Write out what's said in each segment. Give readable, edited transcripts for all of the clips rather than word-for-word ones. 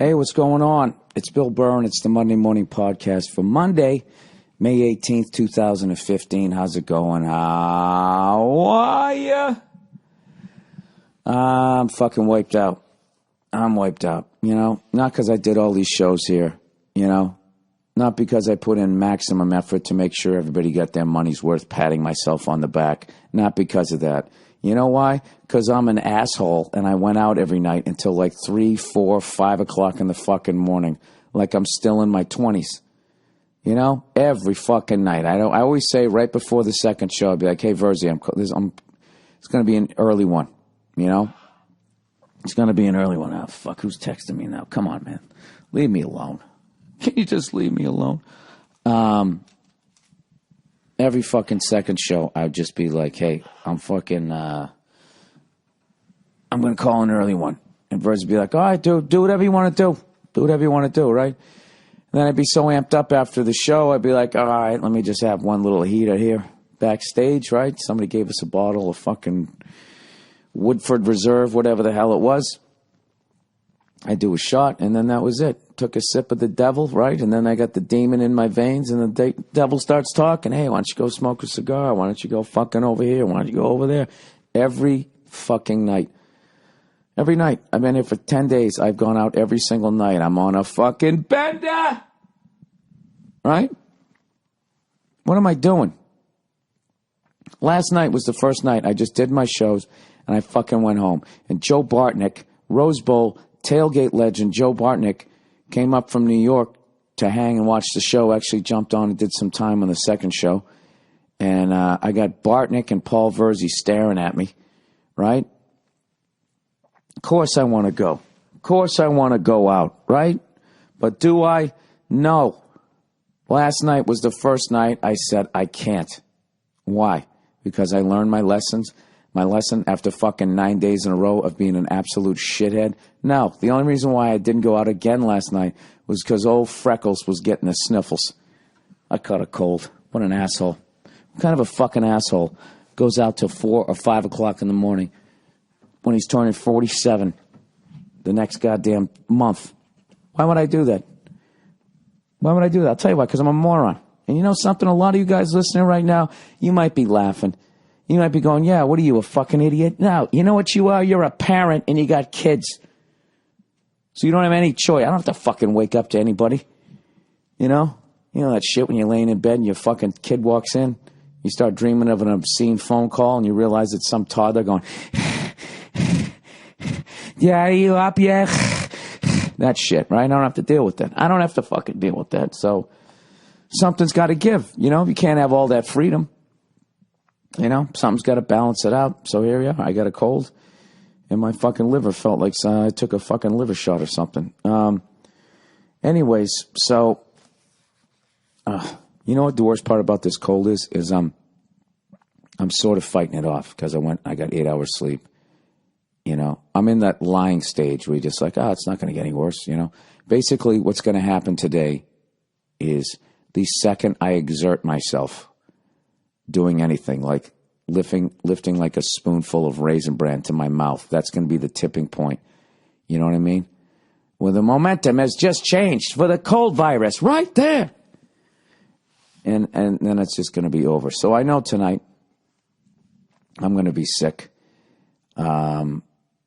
Hey, what's going on? It's Bill Burr, and it's the Monday Morning Podcast for Monday, May 18th, 2015. How's it going? How are ya? I'm fucking wiped out. I'm wiped out, you know? Not because I did all these shows here, you know? Not because I put in maximum effort to make sure everybody got their money's worth, patting myself on the back. Not because of that. You know why? Because I'm an asshole, and I went out every night until like 3, 4, 5 o'clock in the fucking morning, like I'm still in my 20s. You know? Every fucking night. I always say right before the second show, I'd be like, hey, Verzi, it's going to be an early one, you know? It's going to be an early one. Oh, fuck, who's texting me now? Come on, man. Leave me alone. Can you just leave me alone? Every fucking second show, I'd just be like, hey, I'm fucking, I'm going to call an early one. And Verzi would be like, all right, dude, do whatever you want to do. Do whatever you want to do, right? And then I'd be so amped up after the show, I'd be like, all right, let me just have one little heater here backstage, right? Somebody gave us a bottle of fucking Woodford Reserve, whatever the hell it was. I do a shot, and then that was it. Took a sip of the devil, right? And then I got the demon in my veins, and the devil starts talking. Hey, why don't you go smoke a cigar? Why don't you go fucking over here? Why don't you go over there? Every fucking night. Every night. I've been here for 10 days. I've gone out every single night. I'm on a fucking bender. Right? What am I doing? Last night was the first night I just did my shows, and I fucking went home. And Joe Bartnick, Rose Bowl tailgate legend Joe Bartnick, came up from New York to hang and watch the show. Actually jumped on and did some time on the second show. And I got Bartnick and Paul Verzi staring at me, right? Of course I want to go. Of course I want to go out, right? But do I? No. Last night was the first night I said I can't. Why? Because I learned my lessons. My lesson after fucking 9 days in a row of being an absolute shithead. No, the only reason why I didn't go out again last night was because old Freckles was getting the sniffles. I caught a cold. What an asshole. What kind of a fucking asshole goes out till 4 or 5 o'clock in the morning when he's turning 47 the next goddamn month? Why would I do that? Why would I do that? I'll tell you why, because I'm a moron. And you know something? A lot of you guys listening right now, you might be laughing. You might be going, yeah, what are you, a fucking idiot? No, you know what you are? You're a parent and you got kids. So you don't have any choice. I don't have to fucking wake up to anybody. You know? You know that shit when you're laying in bed and your fucking kid walks in? You start dreaming of an obscene phone call and you realize it's some toddler going, yeah, are you up yet? That shit, right? I don't have to deal with that. I don't have to fucking deal with that. So something's got to give. You know? You can't have all that freedom. You know, something's got to balance it out. So here we are. I got a cold, and my fucking liver felt like I took a fucking liver shot or something. Anyways, so you know what the worst part about this cold is I'm sort of fighting it off because I got 8 hours sleep. You know, I'm in that lying stage where you're just like, it's not going to get any worse. You know, basically, what's going to happen today is the second I exert myself doing anything, like lifting like a spoonful of Raisin Bran to my mouth, that's going to be the tipping point. You know what I mean? Well, the momentum has just changed for the cold virus right there. And then it's just going to be over. So I know tonight I'm going to be sick, at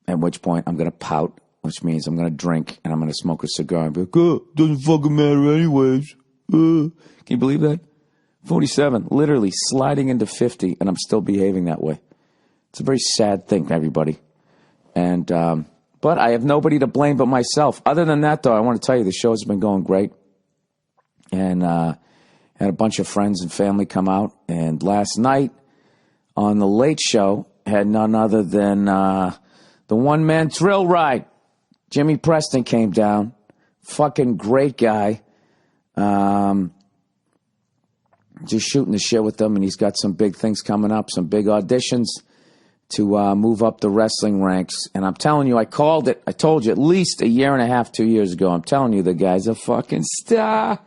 which point I'm going to pout, which means I'm going to drink and I'm going to smoke a cigar and be like, doesn't fucking matter anyways. Can you believe that? 47, literally sliding into 50, and I'm still behaving that way. It's a very sad thing, everybody. And but I have nobody to blame but myself. Other than that, though, I want to tell you the show's been going great. And had a bunch of friends and family come out. And last night on the Late Show had none other than the one-man thrill ride. Jimmy Preston came down. Fucking great guy. Just shooting the shit with him, and he's got some big things coming up, some big auditions to move up the wrestling ranks. And I'm telling you, I called it. I told you at least a year and a half, 2 years ago. I'm telling you, the guy's a fucking star.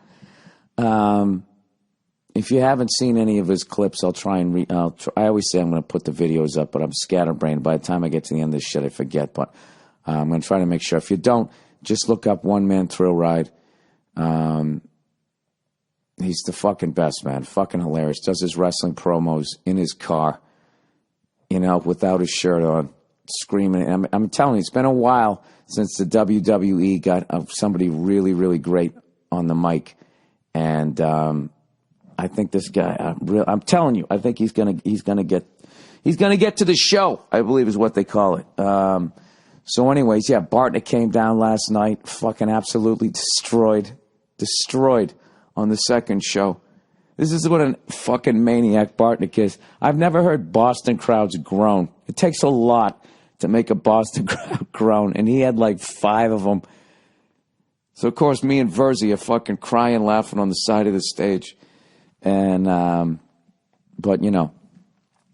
If you haven't seen any of his clips, I'll try and I always say I'm going to put the videos up, but I'm scatterbrained. By the time I get to the end of this shit, I forget. But I'm going to try to make sure. If you don't, Just look up One Man Thrill Ride. He's the fucking best, man. Fucking hilarious. Does his wrestling promos in his car, without his shirt on, screaming. I'm telling you, it's been a while since the WWE got somebody really, really great on the mic. And I think this guy, I'm telling you, I think he's gonna get to the show, I believe is what they call it. So anyways, yeah, Bartnick came down last night, fucking absolutely destroyed on the second show. This is what a fucking maniac Bartnick is. I've never heard Boston crowds groan. It takes a lot to make a Boston crowd groan, and he had like 5 of them. So, of course, me and Verzi are fucking crying, laughing on the side of the stage. And, but,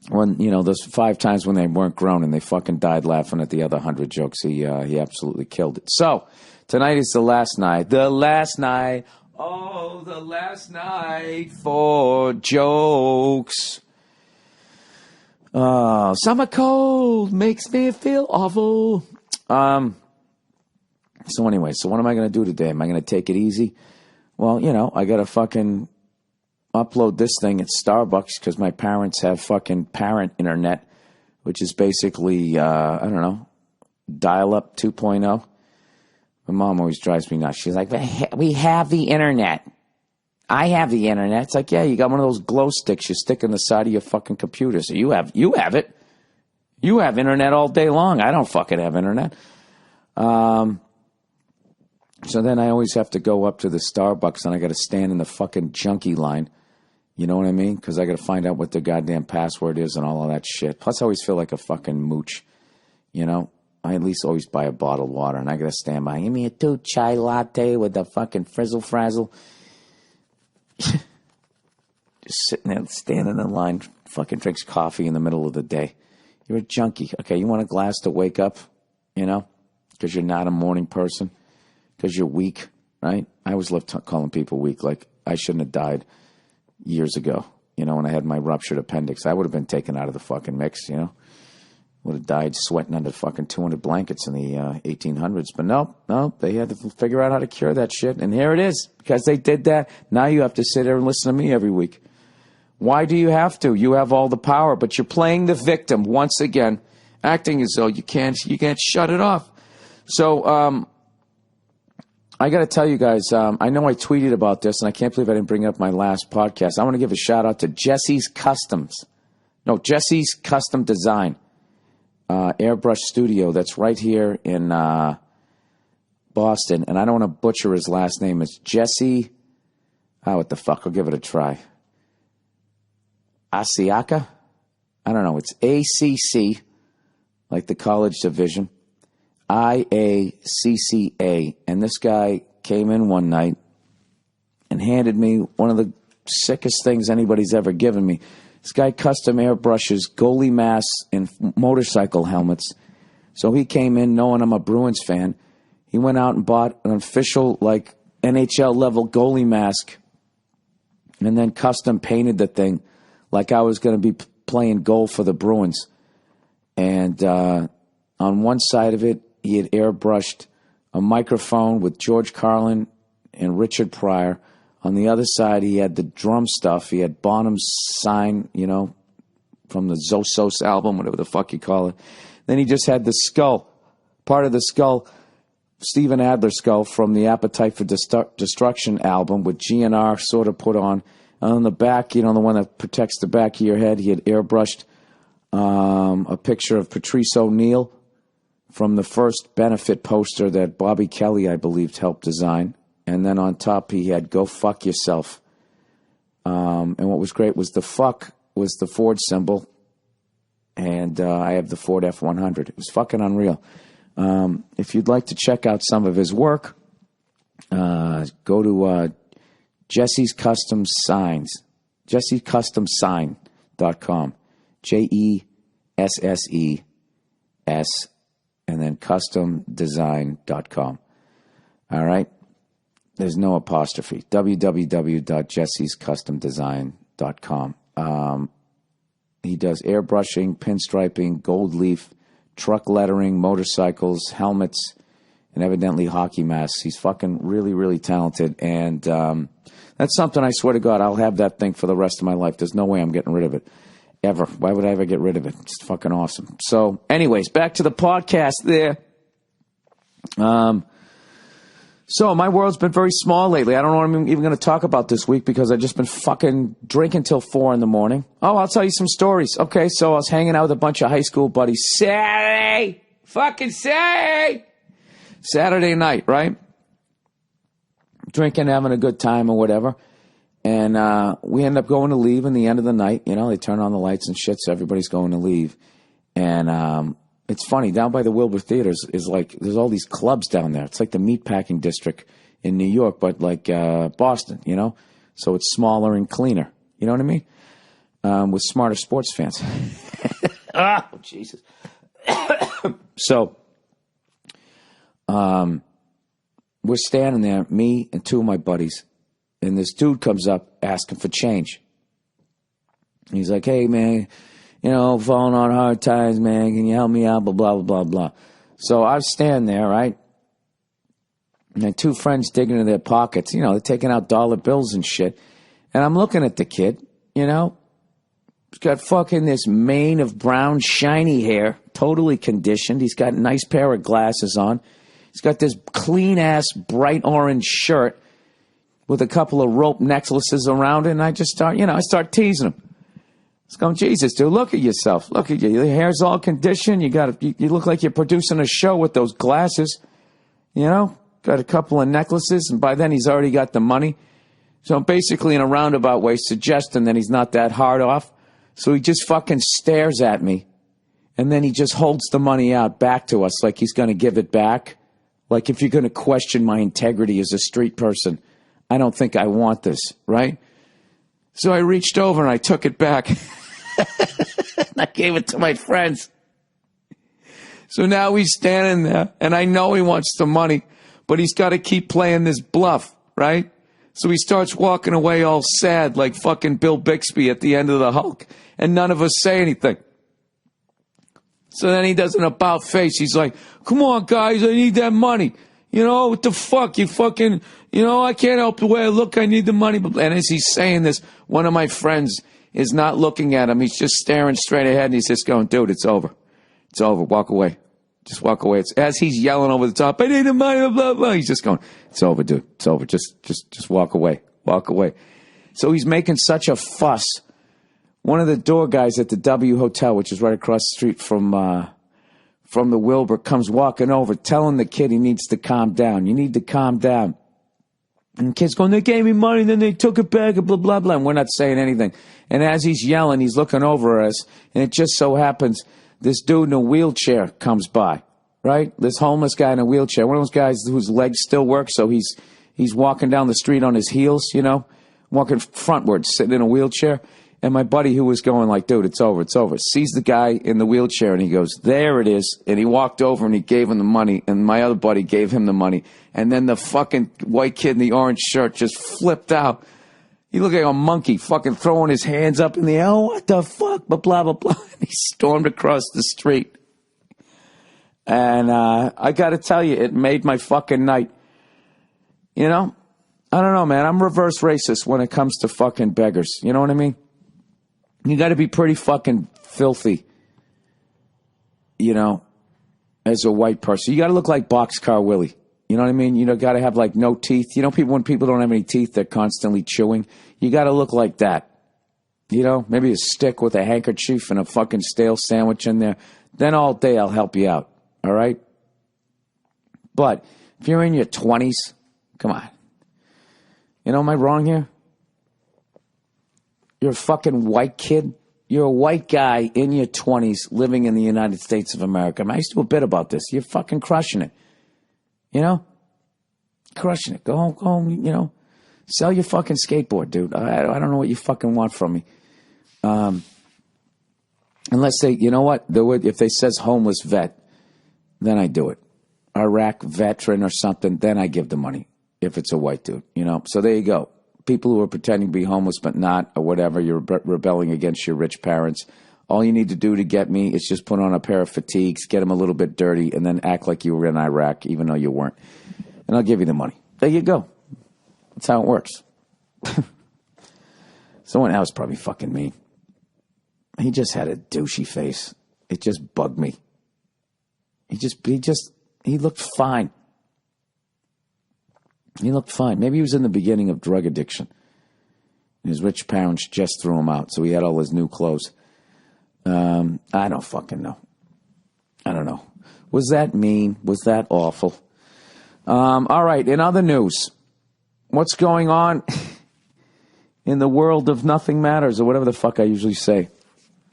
when, those 5 times when they weren't groaning, they fucking died laughing at the other 100 jokes. He absolutely killed it. So, tonight is the last night. The last night. Oh, the last night for jokes. Summer cold makes me feel awful. So anyway, what am I going to do today? Am I going to take it easy? Well, I got to fucking upload this thing at Starbucks because my parents have fucking parent internet, which is basically, dial-up 2.0. My mom always drives me nuts. She's like, we have the internet. I have the internet. It's like, yeah, you got one of those glow sticks you stick in the side of your fucking computer. So you have it. You have internet all day long. I don't fucking have internet. So then I always have to go up to the Starbucks and I got to stand in the fucking junkie line. You know what I mean? Because I got to find out what the goddamn password is and all of that shit. Plus, I always feel like a fucking mooch. I at least always buy a bottle of water and I got to stand by. Give me a 2 chai latte with the fucking frizzle frazzle. Just sitting there, standing in line, fucking drinks coffee in the middle of the day. You're a junkie. Okay, you want a glass to wake up, because you're not a morning person. Because you're weak, right? I always love calling people weak. Like, I shouldn't have died years ago, when I had my ruptured appendix. I would have been taken out of the fucking mix, Would have died sweating under fucking 200 blankets in the 1800s. But no, they had to figure out how to cure that shit. And here it is. Because they did that, now you have to sit there and listen to me every week. Why do you have to? You have all the power, but you're playing the victim once again, acting as though you can't shut it off. So, I got to tell you guys, I know I tweeted about this, and I can't believe I didn't bring up my last podcast. I want to give a shout-out to Jesse's Custom Design, airbrush studio that's right here in Boston. And I don't want to butcher his last name. It's Jesse, what the fuck, I'll give it a try. Asiaka? I don't know. It's ACC, like the college division. IACCA, and this guy came in one night and handed me one of the sickest things anybody's ever given me. This guy custom airbrushes goalie masks and motorcycle helmets. So he came in knowing I'm a Bruins fan. He went out and bought an official, like, NHL level goalie mask and then custom painted the thing like I was going to be playing goal for the Bruins. And on one side of it, he had airbrushed a microphone with George Carlin and Richard Pryor. On the other side, he had the drum stuff. He had Bonham's sign, from the Zosos album, whatever the fuck you call it. Then he just had the skull, part of the skull, Steven Adler skull from the Appetite for Destruction album with GNR sort of put on. And on the back, the one that protects the back of your head, he had airbrushed a picture of Patrice O'Neill from the first benefit poster that Bobby Kelly, I believe, helped design. And then on top, he had Go Fuck Yourself. And what was great was the fuck was the Ford symbol. And I have the Ford F-100. It was fucking unreal. If you'd like to check out some of his work, go to Jesse's Custom Signs. JesseCustomSign.com. JESSES. And then customdesign.com. All right? There's no apostrophe. www.jessescustomdesign.com. He does airbrushing, pinstriping, gold leaf, truck lettering, motorcycles, helmets, and evidently hockey masks. He's fucking really, really talented. And that's something I swear to God, I'll have that thing for the rest of my life. There's no way I'm getting rid of it. Ever. Why would I ever get rid of it? It's fucking awesome. So, anyways, back to the podcast there. So my world's been very small lately. I don't know what I'm even going to talk about this week because I've just been fucking drinking till 4 a.m. Oh, I'll tell you some stories. Okay, so I was hanging out with a bunch of high school buddies. Saturday night, right? Drinking, having a good time or whatever. And we end up going to leave in the end of the night. You know, they turn on the lights and shit, so everybody's going to leave. And it's funny, down by the Wilbur Theaters is like, there's all these clubs down there. It's like the meatpacking district in New York, but like Boston, you know? So it's smaller and cleaner. You know what I mean? With smarter sports fans. Oh, Jesus. So, we're standing there, me and 2 of my buddies, and this dude comes up asking for change. He's like, hey, man, you know, falling on hard times, man. Can you help me out? Blah, blah, blah, blah. So I was standing there, right? And my 2 friends digging into their pockets. You know, they're taking out dollar bills and shit. And I'm looking at the kid, you know. He's got fucking this mane of brown, shiny hair, totally conditioned. He's got a nice pair of glasses on. He's got this clean-ass, bright orange shirt with a couple of rope necklaces around it. And I just start teasing him. It's going, Jesus, dude, look at yourself. Look at you. Your hair's all conditioned. You look like you're producing a show with those glasses. You know, got a couple of necklaces, and by then he's already got the money. So I'm basically in a roundabout way suggesting that he's not that hard off. So he just fucking stares at me, and then he just holds the money out back to us like he's going to give it back. Like if you're going to question my integrity as a street person, I don't think I want this, right? So I reached over and I took it back. And I gave it to my friends. So now he's standing there, and I know he wants the money, but he's got to keep playing this bluff, right? So he starts walking away all sad like fucking Bill Bixby at the end of the Hulk, and none of us say anything. So then he does an about face. He's like, come on, guys, I need that money. You know, what the fuck? You fucking, you know, I can't help the way I look. I need the money. And as he's saying this, one of my friends is not looking at him. He's just staring straight ahead, and he's just going, dude, it's over. It's over. Walk away. Just walk away. It's as he's yelling over the top, I need the money, blah, blah, blah. He's just going, it's over, dude. It's over. Just walk away. Walk away. So he's making such a fuss. One of the door guys at the W Hotel, which is right across the street from the Wilbur, comes walking over, telling the kid he needs to calm down. You need to calm down. And the kid's going, they gave me money, then they took it back, and blah, blah, blah. And we're not saying anything. And as he's yelling, he's looking over at us, and it just so happens this dude in a wheelchair comes by, right? This homeless guy in a wheelchair, one of those guys whose legs still work, so he's walking down the street on his heels, you know, walking frontwards, sitting in a wheelchair. And my buddy, who was going like, dude, it's over, sees the guy in the wheelchair, and he goes, there it is. And he walked over and he gave him the money, and my other buddy gave him the money. And then the fucking white kid in the orange shirt just flipped out. He looked like a monkey, fucking throwing his hands up in the air. Oh, what the fuck? Blah, blah, blah, blah. And he stormed across the street. And I got to tell you, it made my fucking night. You know? I don't know, man. I'm reverse racist when it comes to fucking beggars. You know what I mean? You got to be pretty fucking filthy, you know, as a white person. You got to look like Boxcar Willie. You know what I mean? You know, got to have like no teeth. You know, when people don't have any teeth, they're constantly chewing. You got to look like that. You know, maybe a stick with a handkerchief and a fucking stale sandwich in there. Then all day I'll help you out. All right? But if you're in your 20s, come on. You know, am I wrong here? You're a fucking white kid. You're a white guy in your 20s living in the United States of America. I mean, I used to do a bit about this. You're fucking crushing it. You know? Crushing it. Go home, you know. Sell your fucking skateboard, dude. I don't know what you fucking want from me. Unless they, you know what? If they says homeless vet, then I do it. Iraq veteran or something, then I give the money. If it's a white dude, you know. So there you go. People who are pretending to be homeless but not, or whatever, you're rebelling against your rich parents. All you need to do to get me is just put on a pair of fatigues, get them a little bit dirty, and then act like you were in Iraq, even though you weren't. And I'll give you the money. There you go. That's how it works. Someone else probably fucking me. He just had a douchey face. It just bugged me. He looked fine. He looked fine. Maybe he was in the beginning of drug addiction. His rich parents just threw him out, so he had all his new clothes. I don't fucking know. I don't know. Was that mean? Was that awful? All right, in other news, what's going on in the world of nothing matters, or whatever the fuck I usually say?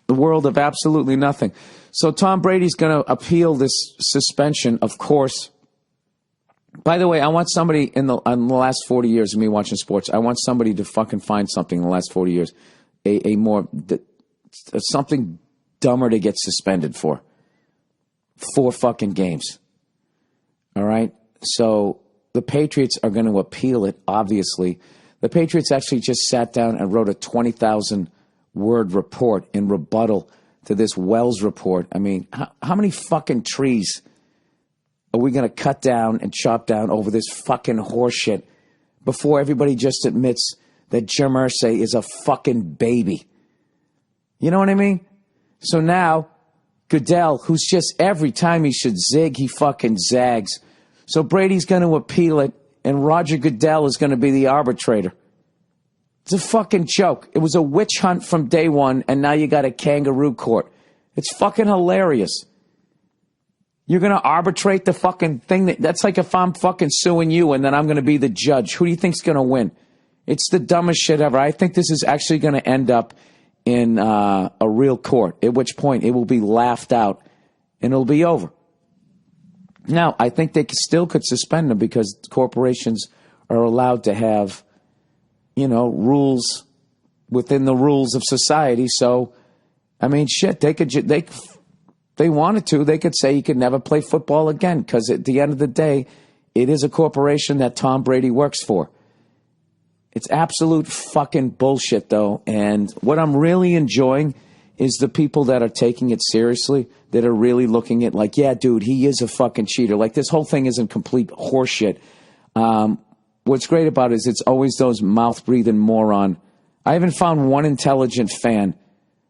The world of absolutely nothing. So Tom Brady's going to appeal this suspension, of course. By the way, I want somebody in the last 40 years of me watching sports, I want somebody to fucking find something in the last 40 years, something dumber to get suspended for. 4 fucking games. All right? So the Patriots are going to appeal it, obviously. The Patriots actually just sat down and wrote a 20,000-word report in rebuttal to this Wells report. I mean, how many fucking trees are we going to cut down and chop down over this fucking horseshit before everybody just admits that Jim Irsay is a fucking baby? You know what I mean? So now, Goodell, who's just every time he should zig, he fucking zags. So Brady's going to appeal it, and Roger Goodell is going to be the arbitrator. It's a fucking joke. It was a witch hunt from day one, and now you got a kangaroo court. It's fucking hilarious. You're going to arbitrate the fucking thing. That's like if I'm fucking suing you, and then I'm going to be the judge. Who do you think's going to win? It's the dumbest shit ever. I think this is actually going to end up in a real court, at which point it will be laughed out, and it'll be over. Now, I think they still could suspend them because corporations are allowed to have, rules within the rules of society. So, I mean, shit, they wanted to, they could say he could never play football again because at the end of the day, it is a corporation that Tom Brady works for. It's absolute fucking bullshit, though. And what I'm really enjoying is the people that are taking it seriously, that are really looking at like, yeah, dude, he is a fucking cheater. Like, this whole thing isn't complete horseshit. What's great about it is it's always those mouth-breathing moron. I haven't found one intelligent fan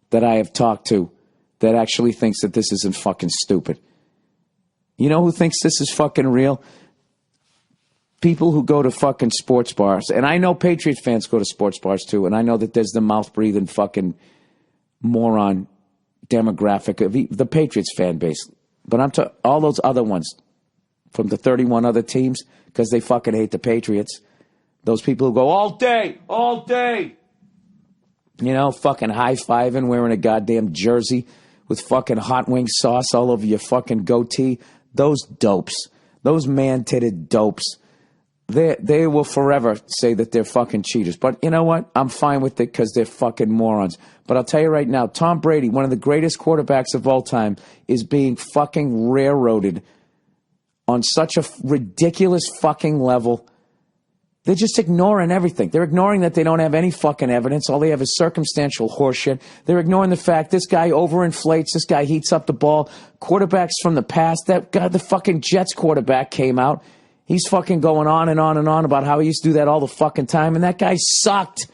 that I have talked to that actually thinks that this isn't fucking stupid. You know who thinks this is fucking real? People who go to fucking sports bars. And I know Patriot fans go to sports bars too, and I know that there's the mouth-breathing fucking moron demographic of the Patriots fan base. But I'm to all those other ones from the 31 other teams because they fucking hate the Patriots. Those people who go all day, fucking high-fiving, wearing a goddamn jersey with fucking hot wing sauce all over your fucking goatee. Those dopes, those man-titted dopes, they will forever say that they're fucking cheaters. But you know what? I'm fine with it because they're fucking morons. But I'll tell you right now, Tom Brady, one of the greatest quarterbacks of all time, is being fucking railroaded on such a ridiculous fucking level. They're just ignoring everything. They're ignoring that they don't have any fucking evidence. All they have is circumstantial horseshit. They're ignoring the fact this guy overinflates, this guy heats up the ball. Quarterbacks from the past, that guy, the fucking Jets quarterback came out. He's fucking going on and on and on about how he used to do that all the fucking time, and that guy sucked.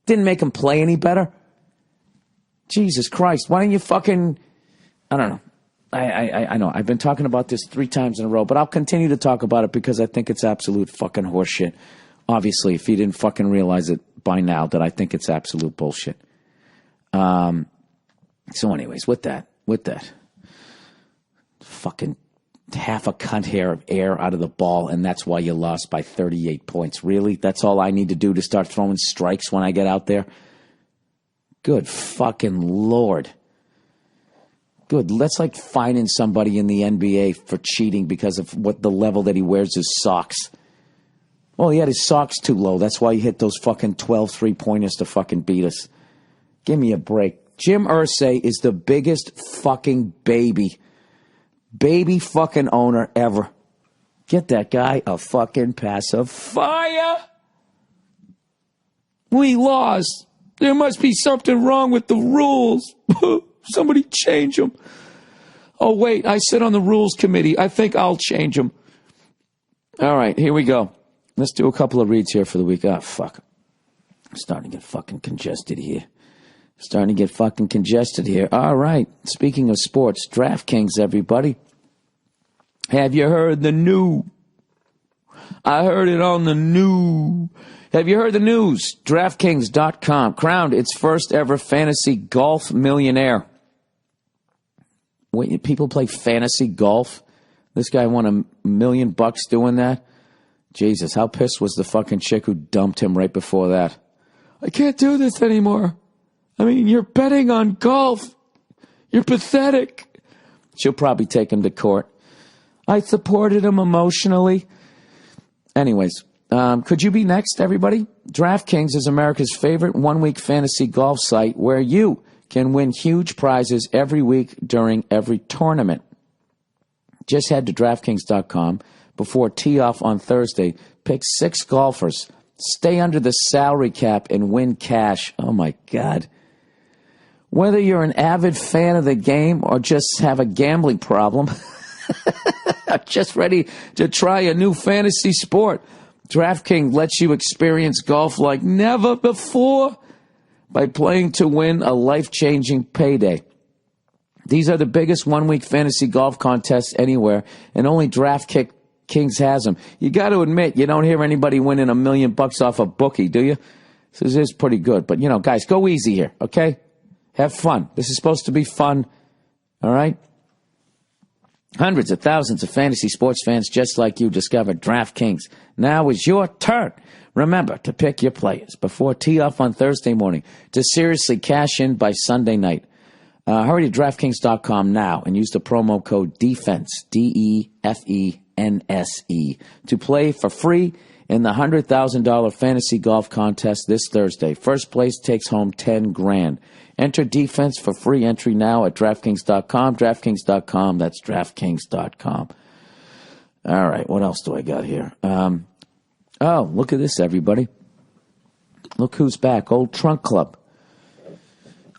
Didn't make him play any better. Jesus Christ, why don't you fucking... I don't know. I know. I've been talking about this 3 times in a row, but I'll continue to talk about it because I think it's absolute fucking horseshit. Obviously, if you didn't fucking realize it by now, that I think it's absolute bullshit. So anyways, with that, fucking half a cunt hair of air out of the ball, and that's why you lost by 38 points. Really? That's all I need to do to start throwing strikes when I get out there? Good fucking Lord. Good. That's like fining somebody in the NBA for cheating because of what the level that he wears his socks. Well, he had his socks too low. That's why he hit those fucking 12 3-pointers to fucking beat us. Give me a break. Jim Irsay is the biggest fucking baby fucking owner ever. Get that guy a fucking pacifier. We lost. There must be something wrong with the rules. Somebody change them. Oh, wait, I sit on the rules committee. I think I'll change them. All right, here we go. Let's do a couple of reads here for the week. Ah, fuck. I'm starting to get fucking congested here. All right, speaking of sports, DraftKings, everybody. Have you heard the news? I heard it on the news. Have you heard the news? DraftKings.com crowned its first ever fantasy golf millionaire. Wait, people play fantasy golf? This guy won $1 million doing that? Jesus, how pissed was the fucking chick who dumped him right before that? I can't do this anymore. I mean, you're betting on golf. You're pathetic. She'll probably take him to court. I supported him emotionally. Anyways, could you be next, everybody? DraftKings is America's favorite one-week fantasy golf site where you can win huge prizes every week during every tournament. Just head to DraftKings.com before tee-off on Thursday. Pick 6 golfers. Stay under the salary cap and win cash. Oh, my God. Whether you're an avid fan of the game or just have a gambling problem, just ready to try a new fantasy sport, DraftKings lets you experience golf like never before by playing to win a life-changing payday. These are the biggest one-week fantasy golf contests anywhere, and only DraftKings has them. You got to admit, you don't hear anybody winning $1 million off a bookie, do you? This is pretty good. But, guys, go easy here, okay? Have fun. This is supposed to be fun, all right? Hundreds of thousands of fantasy sports fans just like you discovered DraftKings. Now is your turn. Remember to pick your players before tee-off on Thursday morning to seriously cash in by Sunday night. Hurry to DraftKings.com now and use the promo code DEFENSE, DEFENSE, to play for free in the $100,000 fantasy golf contest this Thursday. First place takes home $10,000. Enter defense for free entry now at DraftKings.com. DraftKings.com, that's DraftKings.com. All right, what else do I got here? Oh, look at this, everybody. Look who's back. Old Trunk Club.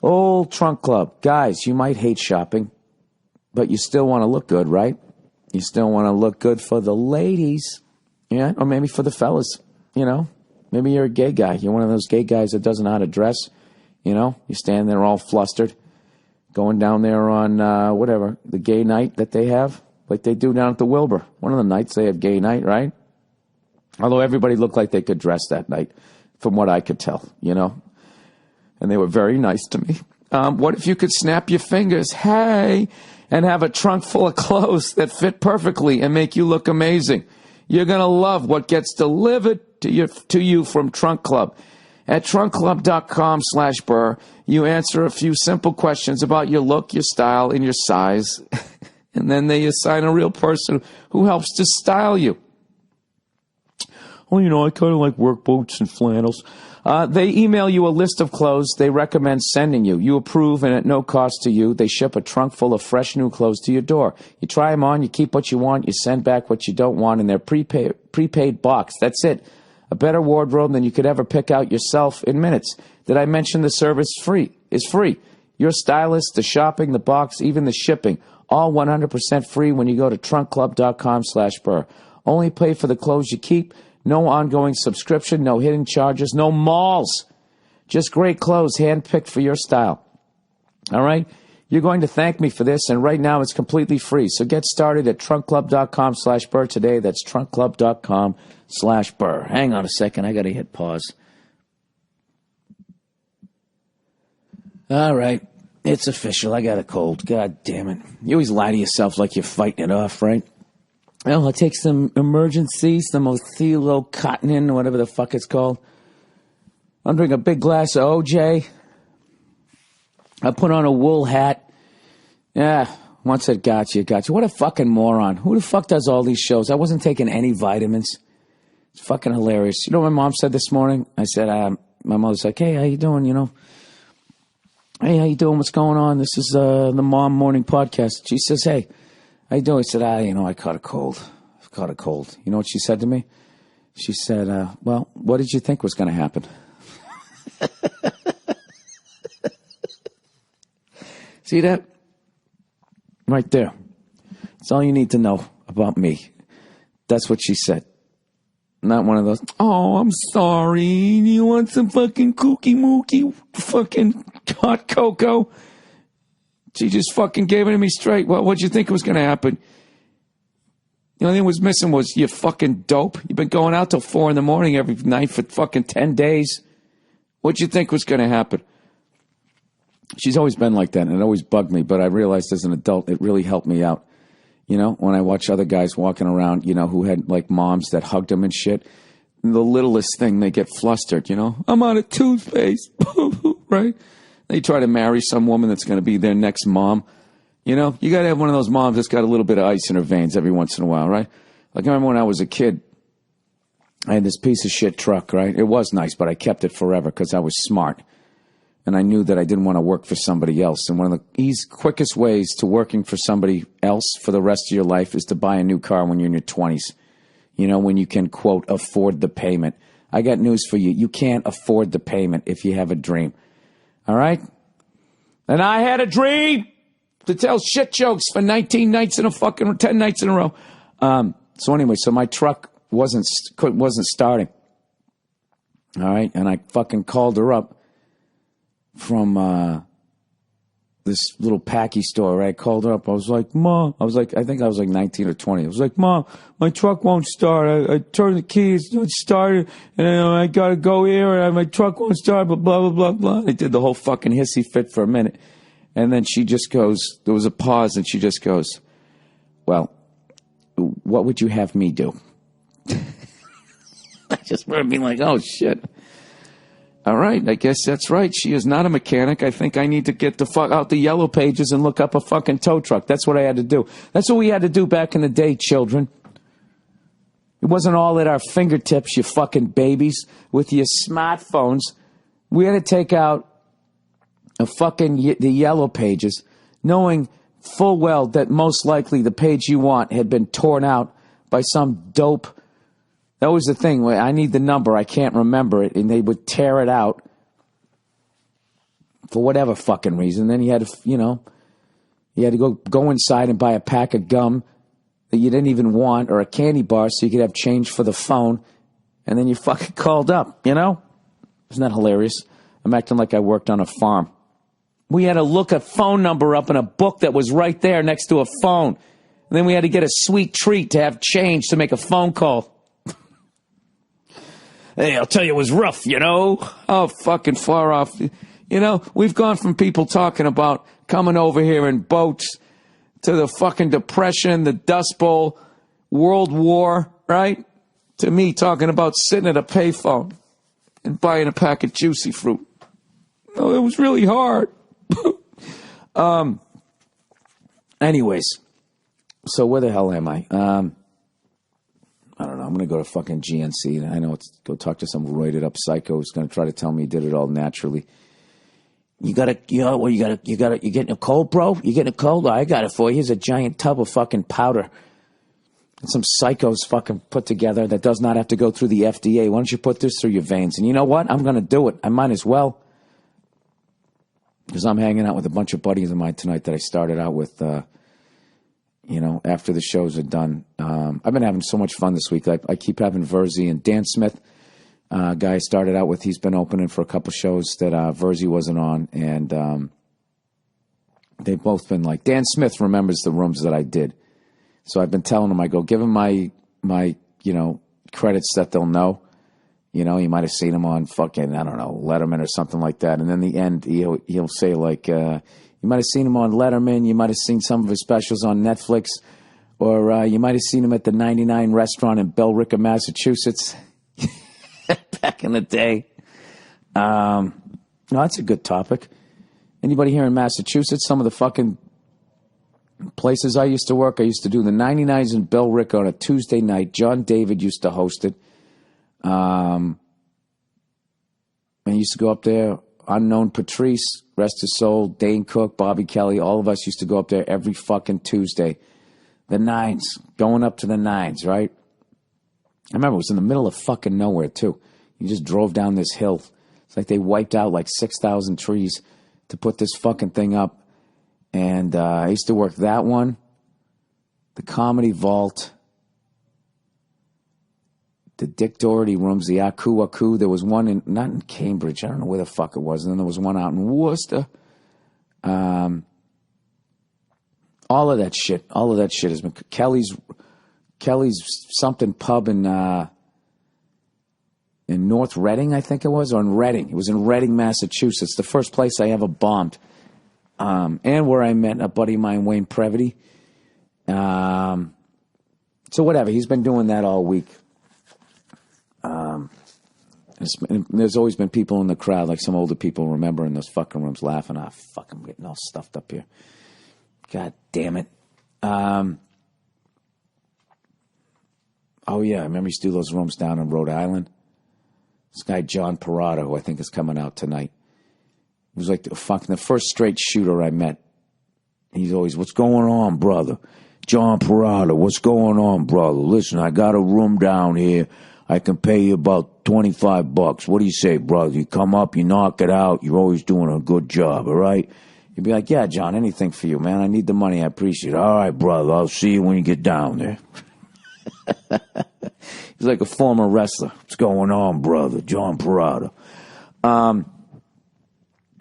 Old Trunk Club. Guys, you might hate shopping, but you still want to look good, right? You still want to look good for the ladies. Yeah, or maybe for the fellas, Maybe you're a gay guy. You're one of those gay guys that doesn't know how to dress. You stand there all flustered, going down there on, the gay night that they have, like they do down at the Wilbur. One of the nights they have gay night, right? Although everybody looked like they could dress that night, from what I could tell, And they were very nice to me. What if you could snap your fingers, hey, and have a trunk full of clothes that fit perfectly and make you look amazing? You're going to love what gets delivered to you from Trunk Club. At trunkclub.com/burr, you answer a few simple questions about your look, your style, and your size. And then they assign a real person who helps to style you. Oh, I kind of like work boots and flannels. They email you a list of clothes they recommend sending you. You approve, and at no cost to you, they ship a trunk full of fresh new clothes to your door. You try them on, you keep what you want, you send back what you don't want in their prepaid box. That's it. A better wardrobe than you could ever pick out yourself in minutes. Did I mention the service is free? Your stylist, the shopping, the box, even the shipping, all 100% free when you go to trunkclub.com/burr. Only pay for the clothes you keep. No ongoing subscription, no hidden charges, no malls. Just great clothes handpicked for your style. All right? You're going to thank me for this, and right now it's completely free. So get started at trunkclub.com/burr today. That's trunkclub.com/burr. Hang on a second. I got to hit pause. All right. It's official. I got a cold. God damn it. You always lie to yourself like you're fighting it off, right? Well, I'll take some emergency, some othilocotton, whatever the fuck it's called. I'll drink a big glass of OJ. I put on a wool hat. Yeah, once it got you. What a fucking moron. Who the fuck does all these shows? I wasn't taking any vitamins. It's fucking hilarious. You know what my mom said this morning? I said, my mother's like, hey, how you doing, Hey, how you doing? What's going on? This is the Mom Morning Podcast. She says, hey, how you doing? I said, I caught a cold. I've caught a cold. You know what she said to me? She said, well, what did you think was going to happen? See that? Right there. That's all you need to know about me. That's what she said. Not one of those, oh, I'm sorry. You want some fucking kooky mookie fucking hot cocoa? She just fucking gave it to me straight. Well, what'd you think was going to happen? The only thing was missing was you fucking dope. You've been going out till 4 a.m. every night for fucking 10 days. What'd you think was going to happen? She's always been like that, and it always bugged me, but I realized as an adult it really helped me out. You know, when I watch other guys walking around, you know, who had like moms that hugged them and shit, the littlest thing, they get flustered, you know. I'm out of toothpaste, right? They try to marry some woman that's going to be their next mom. You know, you got to have one of those moms that's got a little bit of ice in her veins every once in a while, right? Like I remember when I was a kid, I had this piece of shit truck, right? It was nice, but I kept it forever because I was smart. And I knew that I didn't want to work for somebody else. And one of the quickest ways to working for somebody else for the rest of your life is to buy a new car when you're in your 20s. You know, when you can, quote, afford the payment. I got news for you. You can't afford the payment if you have a dream. All right? And I had a dream to tell shit jokes for 19 nights in a fucking 10 nights in a row. So anyway, so my truck wasn't starting. All right? And I fucking called her up from this little packy store, right? I called her up. I was like, Mom. I think I was like 19 or 20. I was like, Mom, my truck won't start. I turned the keys, it started, and I got to go here, and my truck won't start, but blah, blah, blah, blah. I did the whole fucking hissy fit for a minute. And then she just goes, there was a pause, and she just goes, well, what would you have me do? I just remember being like, oh, shit. All right, I guess that's right. She is not a mechanic. I think I need to get the fuck out the yellow pages and look up a fucking tow truck. That's what I had to do. That's what we had to do back in the day, children. It wasn't all at our fingertips, you fucking babies, with your smartphones. We had to take out the yellow pages, knowing full well that most likely the page you want had been torn out by some dope. That was the thing. I need the number. I can't remember it. And they would tear it out for whatever fucking reason. Then you had to, you had to go inside and buy a pack of gum that you didn't even want or a candy bar so you could have change for the phone. And then you fucking called up, Isn't that hilarious? I'm acting like I worked on a farm. We had to look a phone number up in a book that was right there next to a phone. And then we had to get a sweet treat to have change to make a phone call. Hey, I'll tell you, it was rough, Oh, fucking far off. We've gone from people talking about coming over here in boats to the fucking Depression, the Dust Bowl, World War, right? To me talking about sitting at a payphone and buying a pack of juicy fruit. Oh, it was really hard. Anyways, so where the hell am I? I don't know. I'm going to go to fucking GNC. I know go talk to some roided up psycho who's going to try to tell me he did it all naturally. You getting a cold, bro? You getting a cold? I got it for you. Here's a giant tub of fucking powder. And some psychos fucking put together that does not have to go through the FDA. Why don't you put this through your veins? And you know what? I'm going to do it. I might as well. Because I'm hanging out with a bunch of buddies of mine tonight that I started out with, after the shows are done. I've been having so much fun this week. I keep having Verzi and Dan Smith, guy I started out with. He's been opening for a couple shows that Verzi wasn't on. And they've both been like, Dan Smith remembers the rooms that I did. So I've been telling him, I go, give him my credits that they'll know. You might have seen him on fucking, I don't know, Letterman or something like that. And then the end, he'll say like, you might have seen him on Letterman. You might have seen some of his specials on Netflix. Or you might have seen him at the 99 restaurant in Billerica, Massachusetts. Back in the day. No, that's a good topic. Anybody here in Massachusetts? Some of the fucking places I used to work. I used to do the 99s in Billerica on a Tuesday night. John David used to host it. And I used to go up there. Unknown Patrice, rest his soul, Dane Cook, Bobby Kelly, all of us used to go up there every fucking Tuesday. The nines, going up to the nines, right? I remember it was in the middle of fucking nowhere, too. You just drove down this hill. It's like they wiped out like 6,000 trees to put this fucking thing up. And I used to work that one, the Comedy Vault, the Dick Doherty rooms, the Aku Aku. There was one not in Cambridge. I don't know where the fuck it was. And then there was one out in Worcester. All of that shit has been Kelly's something pub in North Reading, I think it was, or in Reading. It was in Reading, Massachusetts, the first place I ever bombed, and where I met a buddy of mine, Wayne Previty. So whatever, he's been doing that all week. There's always been people in the crowd, like some older people remember in those fucking rooms laughing. Fuck, I'm getting all stuffed up here. God damn it. Oh, yeah, I remember he used to do those rooms down in Rhode Island. This guy, John Parada, who I think is coming out tonight. He was like the first straight shooter I met. He's always, what's going on, brother? John Parada, what's going on, brother? Listen, I got a room down here. I can pay you about $25. What do you say, brother? You come up, you knock it out. You're always doing a good job, all right? You'd be like, yeah, John, anything for you, man. I need the money. I appreciate it. All right, brother. I'll see you when you get down there. He's like a former wrestler. What's going on, brother? John Parada.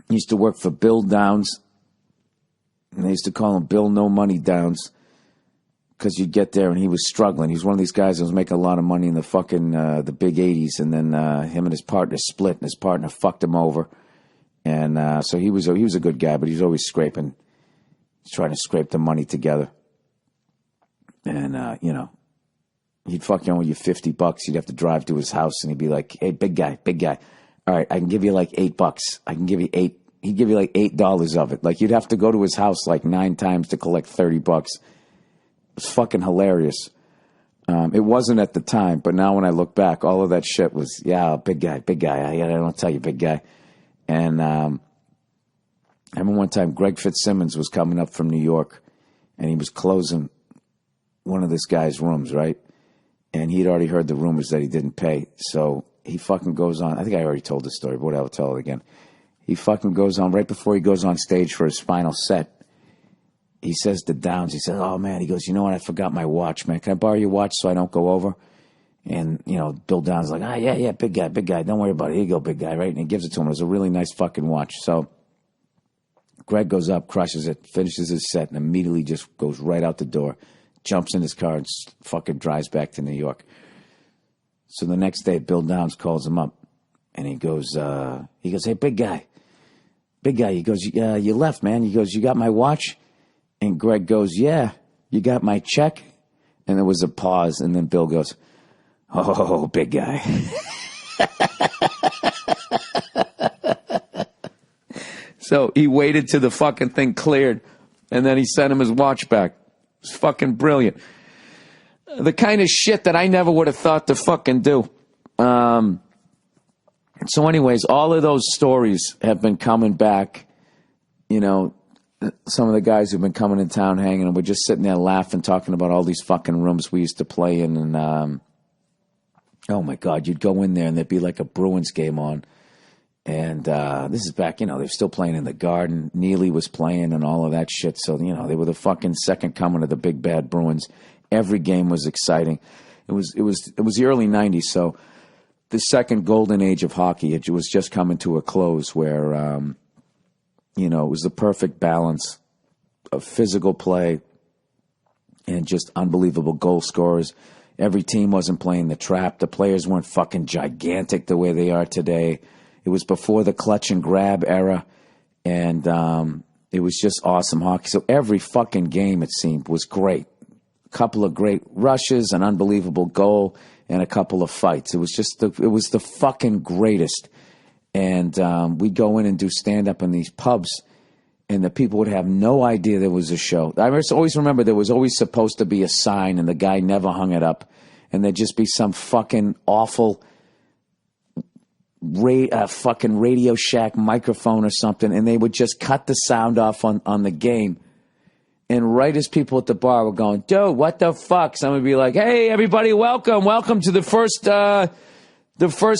He used to work for Bill Downs. And they used to call him Bill No Money Downs. Because you'd get there and he was struggling. He was one of these guys that was making a lot of money in the fucking the big 80s. And then him and his partner split, and his partner fucked him over. And so he was a good guy, but he was always scraping. He's trying to scrape the money together. And, he'd fuck you on with you $50. You'd have to drive to his house, and he'd be like, hey, big guy. All right, I can give you like $8. I can give you $8. He'd give you like $8 of it. Like, you'd have to go to his house like 9 times to collect $30. It was fucking hilarious. It wasn't at the time, but now when I look back, all of that shit was, yeah, big guy. I don't tell you, big guy. And I remember one time Greg Fitzsimmons was coming up from New York, and he was closing one of this guy's rooms, right? And he'd already heard the rumors that he didn't pay. So he fucking goes on. I think I already told this story, but I'll tell it again. He fucking goes on, right before he goes on stage for his final set, he says to Downs, he says, oh, man, he goes, you know what? I forgot my watch, man. Can I borrow your watch so I don't go over? And, Bill Downs is like, yeah, big guy. Don't worry about it. Here you go, big guy, right? And he gives it to him. It was a really nice fucking watch. So Greg goes up, crushes it, finishes his set, and immediately just goes right out the door, jumps in his car, and fucking drives back to New York. So the next day, Bill Downs calls him up, and he goes, hey, big guy. He goes, you left, man. He goes, you got my watch? And Greg goes, yeah, you got my check? And there was a pause, and then Bill goes, oh, big guy. So he waited till the fucking thing cleared, and then he sent him his watch back. It's fucking brilliant. The kind of shit that I never would have thought to fucking do. So anyways, all of those stories have been coming back. Some of the guys who've been coming in town hanging, and we're just sitting there laughing, talking about all these fucking rooms we used to play in. And, oh my God, you'd go in there and there'd be like a Bruins game on. And this is back, they're still playing in the Garden. Neely was playing and all of that shit. So, they were the fucking second coming of the big bad Bruins. Every game was exciting. It was the early 90s, so the second golden age of hockey, it was just coming to a close where, it was the perfect balance of physical play and just unbelievable goal scorers. Every team wasn't playing the trap. The players weren't fucking gigantic the way they are today. It was before the clutch and grab era, and it was just awesome hockey. So every fucking game, it seemed, was great. A couple of great rushes, an unbelievable goal, and a couple of fights. It was the fucking greatest. And we'd go in and do stand-up in these pubs, and the people would have no idea there was a show. I always remember there was always supposed to be a sign, and the guy never hung it up. And there'd just be some fucking awful fucking Radio Shack microphone or something, and they would just cut the sound off on the game. And right as people at the bar were going, dude, what the fuck? Someone would be like, hey, everybody, welcome to the first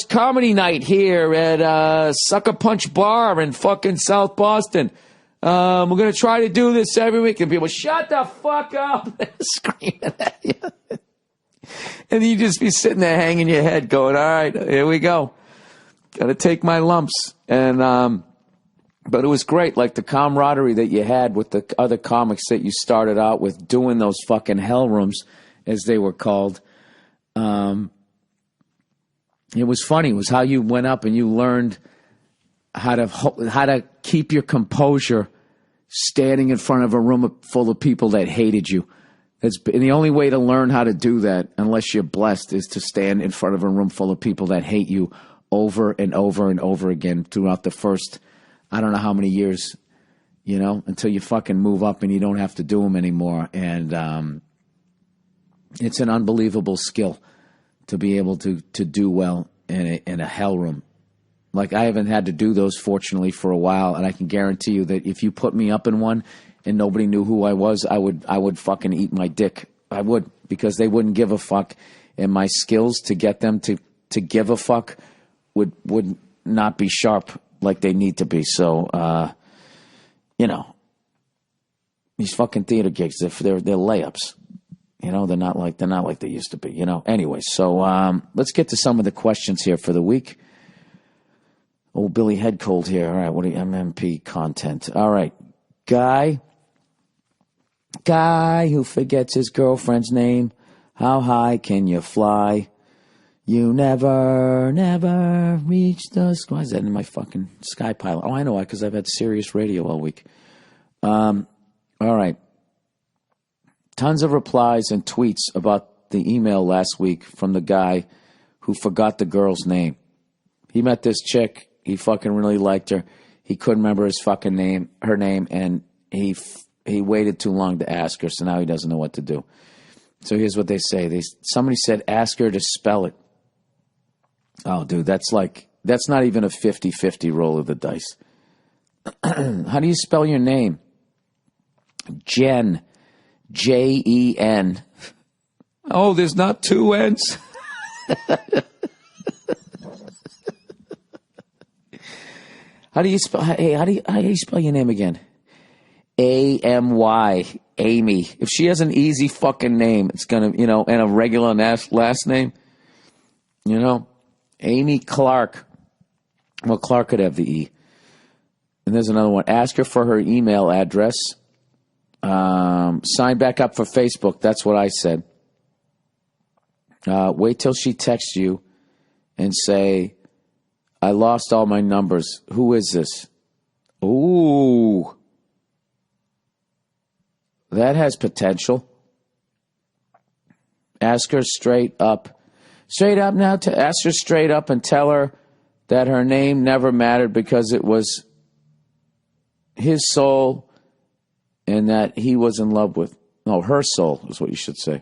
comedy night here at Sucker Punch Bar in fucking South Boston. We're going to try to do this every week. And people, shut the fuck up. Screaming at you. And you just be sitting there hanging your head going, all right, here we go. Got to take my lumps. And, but it was great. Like the camaraderie that you had with the other comics that you started out with doing those fucking hell rooms, as they were called. It was funny. It was how you went up and you learned how to keep your composure standing in front of a room full of people that hated you. And the only way to learn how to do that, unless you're blessed, is to stand in front of a room full of people that hate you over and over and over again throughout the first, I don't know how many years, until you fucking move up and you don't have to do them anymore. And it's an unbelievable skill to be able to do well in a hell room. Like, I haven't had to do those, fortunately, for a while, and I can guarantee you that if you put me up in one and nobody knew who I was, I would fucking eat my dick. I would, because they wouldn't give a fuck, and my skills to get them to give a fuck would not be sharp like they need to be. So, these fucking theater gigs, they're layups. They're not like they used to be. Anyway, so let's get to some of the questions here for the week. Old Billy Head Cold here. All right, what do you MMP content? All right, guy who forgets his girlfriend's name. How high can you fly? You never reach the sky. Why is that in my fucking Sky Pilot? Oh, I know why, because I've had Sirius Radio all week. All right. Tons of replies and tweets about the email last week from the guy who forgot the girl's name. He met this chick. He fucking really liked her. He couldn't remember her name, and he waited too long to ask her, so now he doesn't know what to do. So here's what they say. Somebody said, ask her to spell it. Oh, dude, that's not even a 50-50 roll of the dice. How do you spell your name? Jen. Jen. Oh, there's not two N's? How do you spell? Hey, how do you spell your name again? Amy. Amy. If she has an easy fucking name, it's gonna, and a regular last name, Amy Clark. Well, Clark could have the E. And there's another one. Ask her for her email address. Sign back up for Facebook. That's what I said. Wait till she texts you and say, I lost all my numbers. Who is this? Ooh. That has potential. Ask her straight up. Straight up now. Ask her straight up and tell her that her name never mattered because it was his soul and that he was in love with. No, her soul is what you should say.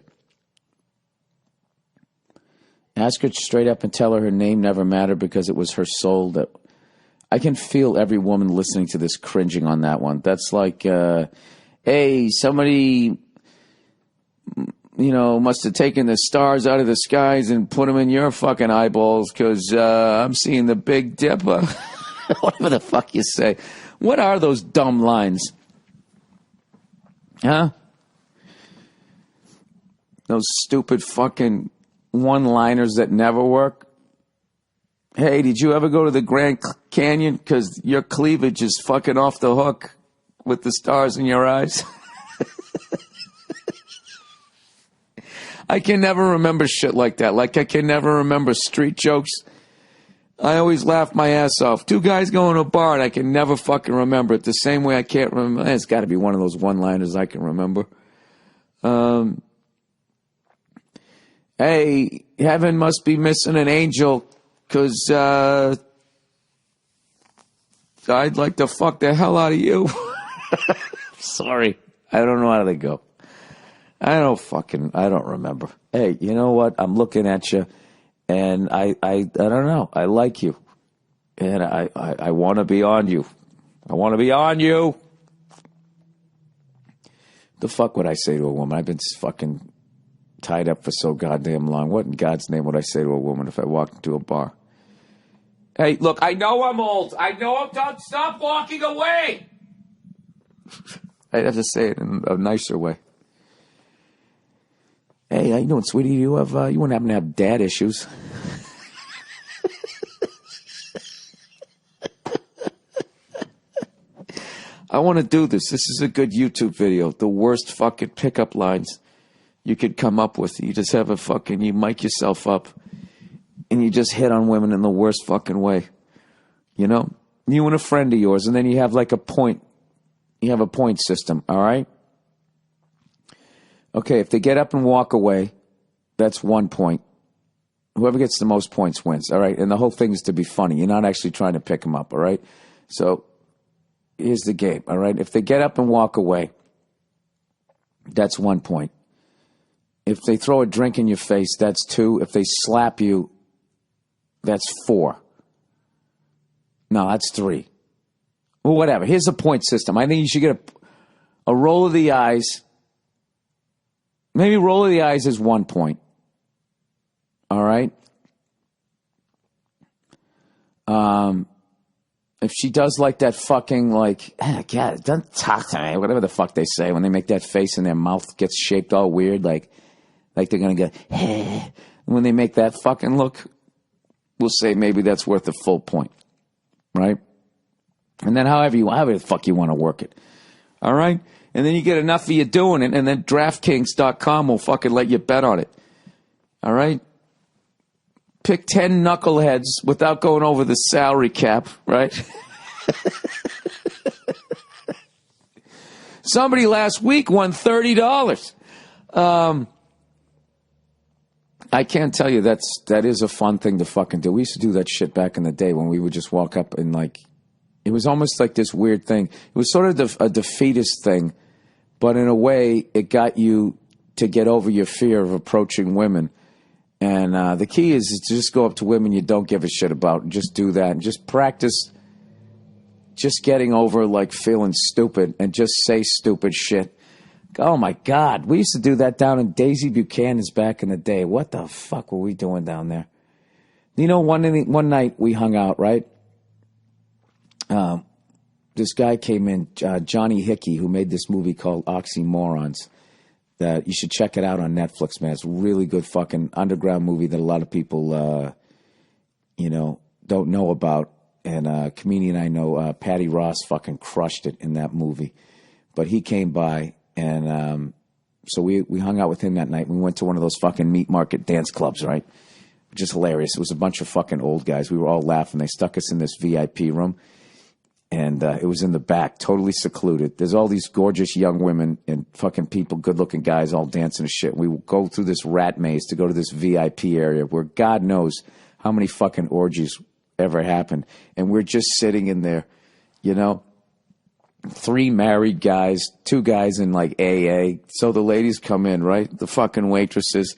Ask her straight up and tell her name never mattered because it was her soul that... I can feel every woman listening to this cringing on that one. That's like, hey, somebody, must have taken the stars out of the skies and put them in your fucking eyeballs because I'm seeing the Big Dipper. Whatever the fuck you say. What are those dumb lines? Huh? Those stupid fucking one-liners that never work. Hey, did you ever go to the Grand Canyon? Because your cleavage is fucking off the hook with the stars in your eyes. I can never remember shit like that. Like I can never remember street jokes. I always laugh my ass off. Two guys going to a bar and I can never fucking remember it. The same way I can't remember. It's got to be one of those one-liners I can remember. Hey, heaven must be missing an angel because I'd like to fuck the hell out of you. Sorry. I don't know how they go. I don't remember. Hey, you know what? I'm looking at you and I don't know. I like you. And I want to be on you. I want to be on you. The fuck would I say to a woman? I've been fucking tied up for so goddamn long. What in God's name would I say to a woman if I walked into a bar? Hey, look, I know I'm old. I know I'm done. Stop walking away. I'd have to say it in a nicer way. Hey, how you doing, sweetie? You wouldn't happen to have dad issues? I want to do this. This is a good YouTube video. The worst fucking pickup lines you could come up with. You just have you mic yourself up and you just hit on women in the worst fucking way. You know? You and a friend of yours, and then you have like a point. You have a point system, all right? Okay, if they get up and walk away, that's 1 point. Whoever gets the most points wins, all right? And the whole thing is to be funny. You're not actually trying to pick them up, all right? So here's the game, all right? If they get up and walk away, that's 1 point. If they throw a drink in your face, that's 2. If they slap you, that's 4. No, that's 3. Well, whatever. Here's a point system. I think you should get a roll of the eyes. Maybe roll of the eyes is 1 point. All right? If she does like that fucking God, don't talk to me, whatever the fuck they say when they make that face and their mouth gets shaped all weird, like they're going to go, hey. When they make that fucking look, we'll say maybe that's worth a full point. Right? And then however the fuck you want to work it. All right? And then you get enough of you doing it, and then DraftKings.com will fucking let you bet on it. All right? Pick 10 knuckleheads without going over the salary cap, right? Somebody last week won $30. I can't tell you that is a fun thing to fucking do. We used to do that shit back in the day when we would just walk up and it was almost like this weird thing. It was sort of a defeatist thing, but in a way it got you to get over your fear of approaching women. And the key is to just go up to women you don't give a shit about and just do that and just practice just getting over feeling stupid and just say stupid shit. Oh, my God. We used to do that down in Daisy Buchanan's back in the day. What the fuck were we doing down there? You know, one night we hung out, right? This guy came in, Johnny Hickey, who made this movie called Oxymorons. That you should check it out on Netflix, man. It's a really good fucking underground movie that a lot of people, don't know about. And a comedian I know, Patty Ross, fucking crushed it in that movie. But he came by. And so we hung out with him that night. We went to one of those fucking meat market dance clubs, right? Just hilarious. It was a bunch of fucking old guys. We were all laughing. They stuck us in this VIP room. And it was in the back, totally secluded. There's all these gorgeous young women and fucking people, good-looking guys all dancing and shit. We go through this rat maze to go to this VIP area where God knows how many fucking orgies ever happened. And we're just sitting in there, 3 married guys, 2 guys in AA. So the ladies come in, right? The fucking waitresses,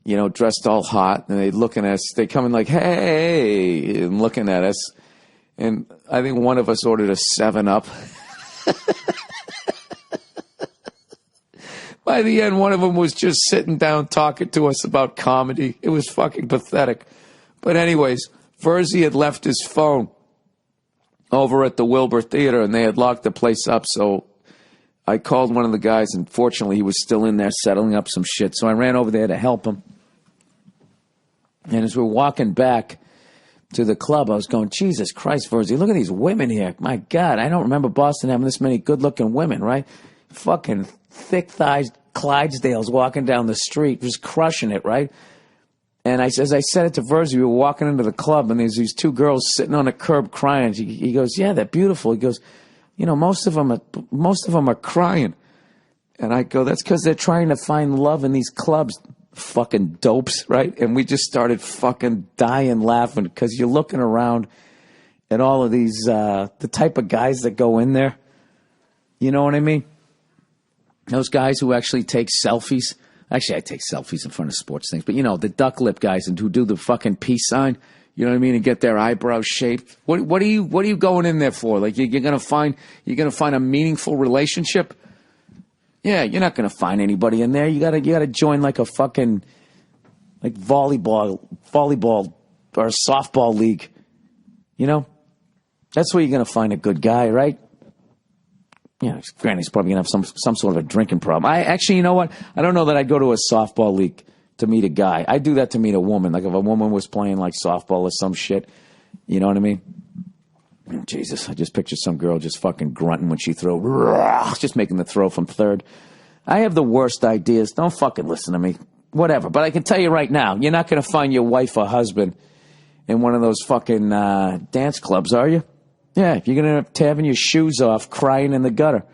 dressed all hot, and they looking at us. They come in hey, and looking at us. And I think one of us ordered a 7-Up. By the end, one of them was just sitting down talking to us about comedy. It was fucking pathetic. But anyways, Verzi had left his phone over at the Wilbur Theater, and they had locked the place up. So I called one of the guys, and fortunately he was still in there settling up some shit. So I ran over there to help him. And as we're walking back to the club, I was going, Jesus Christ, Verzi, look at these women here. My God, I don't remember Boston having this many good-looking women, right? Fucking thick-thighed Clydesdales walking down the street, just crushing it, right? And as I said it to Verzi, we were walking into the club, and there's these 2 girls sitting on a curb crying. He goes, yeah, they're beautiful. He goes, most of them are crying. And I go, that's because they're trying to find love in these clubs, fucking dopes, right? And we just started fucking dying laughing because you're looking around at all of these, the type of guys that go in there. You know what I mean? Those guys who actually take selfies. Actually, I take selfies in front of sports things, but the duck lip guys and who do the fucking peace sign, you know what I mean, and get their eyebrows shaped. What are you going in there for? You're gonna find a meaningful relationship? Yeah, you're not gonna find anybody in there. You gotta join a fucking volleyball or a softball league. That's where you're gonna find a good guy, right? Yeah, Granny's probably going to have some sort of a drinking problem. You know what? I don't know that I'd go to a softball league to meet a guy. I'd do that to meet a woman. Like if a woman was playing like softball or some shit. You know what I mean? Jesus, I just pictured some girl just fucking grunting when she throw. Just making the throw from third. I have the worst ideas. Don't fucking listen to me. Whatever. But I can tell you right now, you're not going to find your wife or husband in one of those fucking dance clubs, are you? Yeah, you're going to have to having your shoes off, crying in the gutter.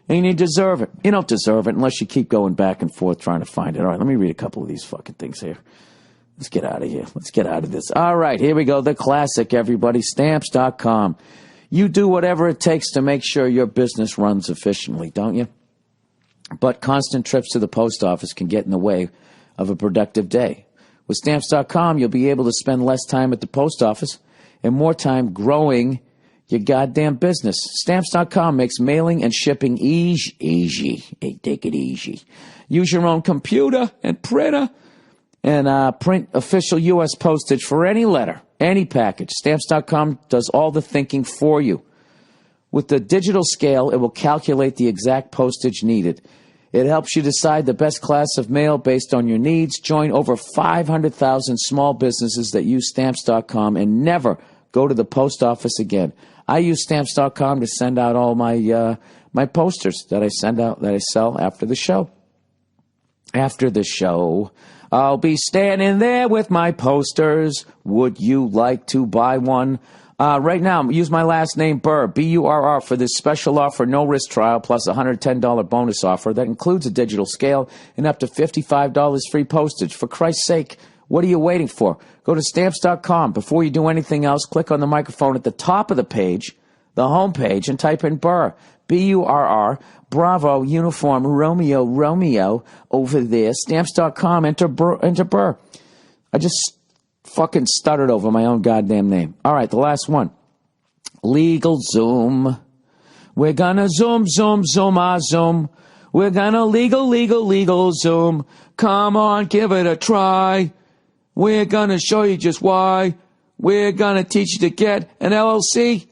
And you deserve it. You don't deserve it unless you keep going back and forth trying to find it. All right, let me read a couple of these fucking things here. Let's get out of here. Let's get out of this. All right, here we go. The classic, everybody. Stamps.com. You do whatever it takes to make sure your business runs efficiently, don't you? But constant trips to the post office can get in the way of a productive day. With Stamps.com, you'll be able to spend less time at the post office and more time growing your goddamn business. Stamps.com makes mailing and shipping easy. Hey, take it easy. Use your own computer and printer and print official U.S. postage for any letter, any package. Stamps.com does all the thinking for you. With the digital scale, it will calculate the exact postage needed. It helps you decide the best class of mail based on your needs. Join over 500,000 small businesses that use Stamps.com and never go to the post office again. I use Stamps.com to send out all my my posters that I sell after the show. After the show, I'll be standing there with my posters. Would you like to buy one? Right now, use my last name, Burr, B-U-R-R, for this special offer, no-risk trial, plus a $110 bonus offer that includes a digital scale and up to $55 free postage. For Christ's sake, what are you waiting for? Go to Stamps.com. Before you do anything else, click on the microphone at the top of the page, the home page, and type in Burr, B-U-R-R, Bravo, Uniform, Romeo, over there. Stamps.com, enter Burr. I just fucking stuttered over my own goddamn name. All right, the last one. Legal Zoom. We're gonna zoom, zoom. We're gonna legal Zoom. Come on, give it a try. We're gonna show you just why. We're gonna teach you to get an LLC.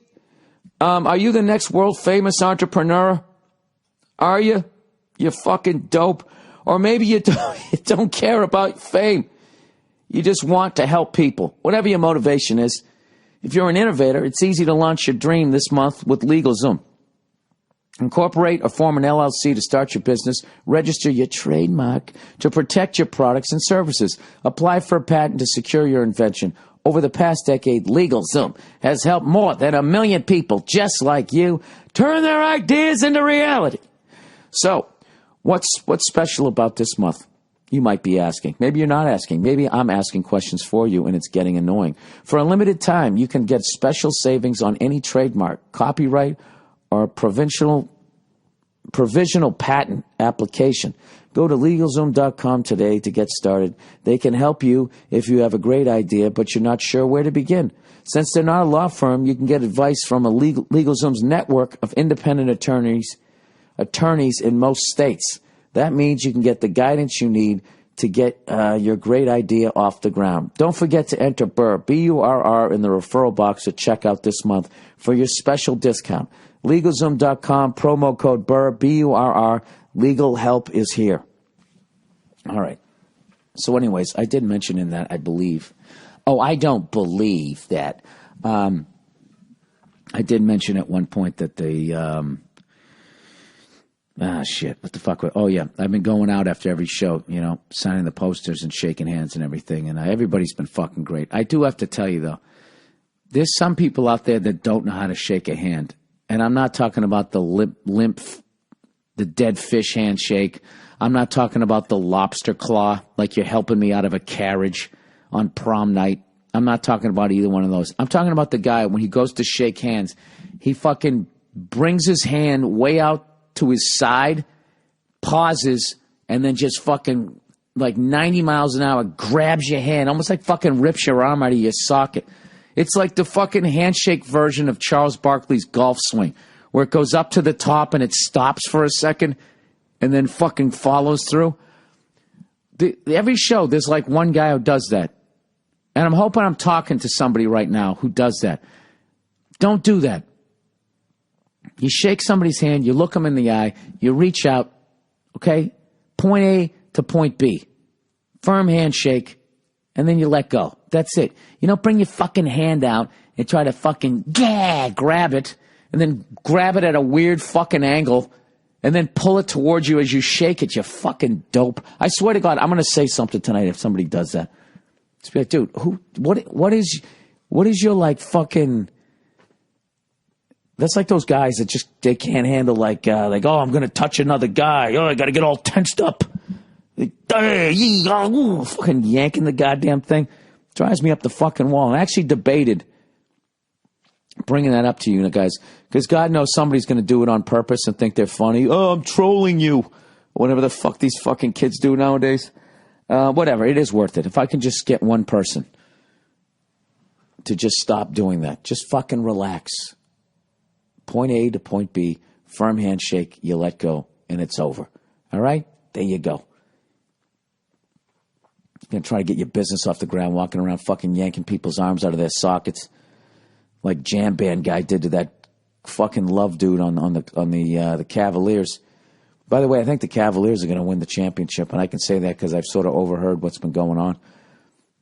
Are you the next world famous entrepreneur? Are you? You fucking dope. Or maybe you don't care about fame. You just want to help people. Whatever your motivation is. If you're an innovator, it's easy to launch your dream this month with LegalZoom. Incorporate or form an LLC to start your business. Register your trademark to protect your products and services. Apply for a patent to secure your invention. Over the past decade, LegalZoom has helped more than 1 million people just like you turn their ideas into reality. So, what's special about this month? You might be asking. Maybe you're not asking. Maybe I'm asking questions for you and it's getting annoying. For a limited time, you can get special savings on any trademark, copyright, or provisional patent application. Go to LegalZoom.com today to get started. They can help you if you have a great idea, but you're not sure where to begin. Since they're not a law firm, you can get advice from a LegalZoom's network of independent attorneys in most states. That means you can get the guidance you need to get your great idea off the ground. Don't forget to enter Burr, B-U-R-R, in the referral box at checkout this month for your special discount. LegalZoom.com, promo code Burr, B-U-R-R. Legal help is here. All right. So anyways, I did mention in that, I believe. Oh, I don't believe that. I did mention at one point that the... shit. What the fuck? Oh, yeah. I've been going out after every show, signing the posters and shaking hands and everything. And everybody's been fucking great. I do have to tell you, though, there's some people out there that don't know how to shake a hand. And I'm not talking about the limp, the dead fish handshake. I'm not talking about the lobster claw, like you're helping me out of a carriage on prom night. I'm not talking about either one of those. I'm talking about the guy, when he goes to shake hands, he fucking brings his hand way out to his side, pauses, and then just fucking like 90 miles an hour grabs your hand, almost like fucking rips your arm out of your socket. It's like the fucking handshake version of Charles Barkley's golf swing, where it goes up to the top and it stops for a second and then fucking follows through. Every show, there's like one guy who does that. And I'm hoping I'm talking to somebody right now who does that. Don't do that. You shake somebody's hand, you look them in the eye, you reach out, okay? Point A to point B. Firm handshake, and then you let go. That's it. You don't bring your fucking hand out and try to fucking grab it, and then grab it at a weird fucking angle, and then pull it towards you as you shake it, you fucking dope. I swear to God, I'm going to say something tonight if somebody does that. Just be like, dude, what is your like fucking... That's like those guys that just, they can't handle like, oh, I'm going to touch another guy. Oh, I got to get all tensed up. Fucking yanking the goddamn thing. Drives me up the fucking wall. And I actually debated bringing that up to you guys, because God knows somebody's going to do it on purpose and think they're funny. Oh, I'm trolling you. Whatever the fuck these fucking kids do nowadays. Whatever, it is worth it. If I can just get one person to just stop doing that. Just fucking relax. Point A to point B, firm handshake, you let go, and it's over. All right? There you go. You're going to try to get your business off the ground, walking around fucking yanking people's arms out of their sockets like Jam Band guy did to that fucking Love dude on the Cavaliers. By the way, I think the Cavaliers are going to win the championship, and I can say that because I've sort of overheard what's been going on.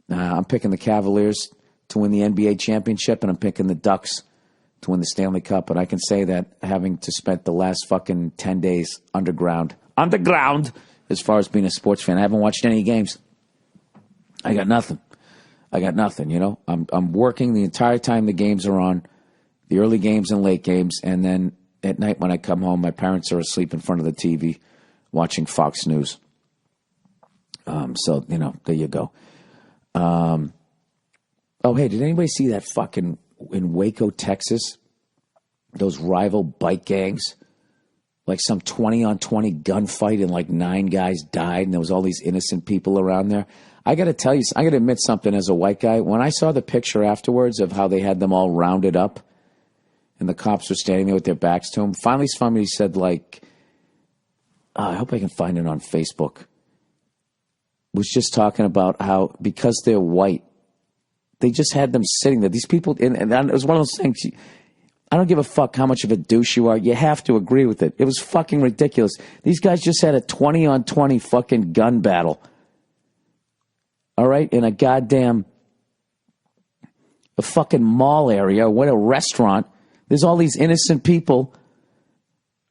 I'm picking the Cavaliers to win the NBA championship, and I'm picking the Ducks to win the Stanley Cup. And I can say that having to spend the last fucking 10 days underground, as far as being a sports fan. I haven't watched any games. I got nothing, you know. I'm working the entire time the games are on, the early games and late games, and then at night when I come home, my parents are asleep in front of the TV watching Fox News. So, you know, there you go. Oh, hey, did anybody see that fucking... in Waco, Texas, those rival bike gangs, like some 20-on-20 gunfight and like 9 guys died and there was all these innocent people around there. I got to tell you, I got to admit something as a white guy. When I saw the picture afterwards of how they had them all rounded up and the cops were standing there with their backs to them, finally somebody said like, I hope I can find it on Facebook, was just talking about how because they're white, they just had them sitting there. These people, and it was one of those things, I don't give a fuck how much of a douche you are. You have to agree with it. It was fucking ridiculous. These guys just had a 20-on-20 fucking gun battle. All right? In a goddamn, a fucking mall area, what a restaurant. There's all these innocent people,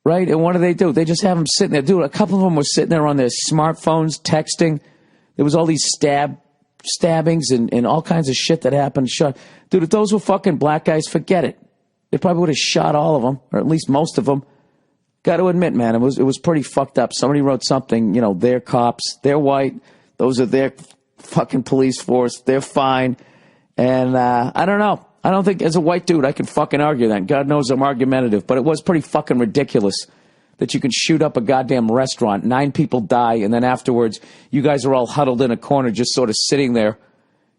right? And what do? They just have them sitting there. Dude, a couple of them were sitting there on their smartphones, texting. There was all these stabbings and all kinds of shit that happened. Dude, if those were fucking black guys, forget it. They probably would have shot all of them, or at least most of them. Got to admit, man, it was pretty fucked up. Somebody wrote something, you know, they're cops, they're white, those are their fucking police force, they're fine. And I don't know. I don't think as a white dude I can fucking argue that. God knows I'm argumentative, but it was pretty fucking ridiculous that you can shoot up a goddamn restaurant, 9 people die, and then afterwards you guys are all huddled in a corner just sort of sitting there,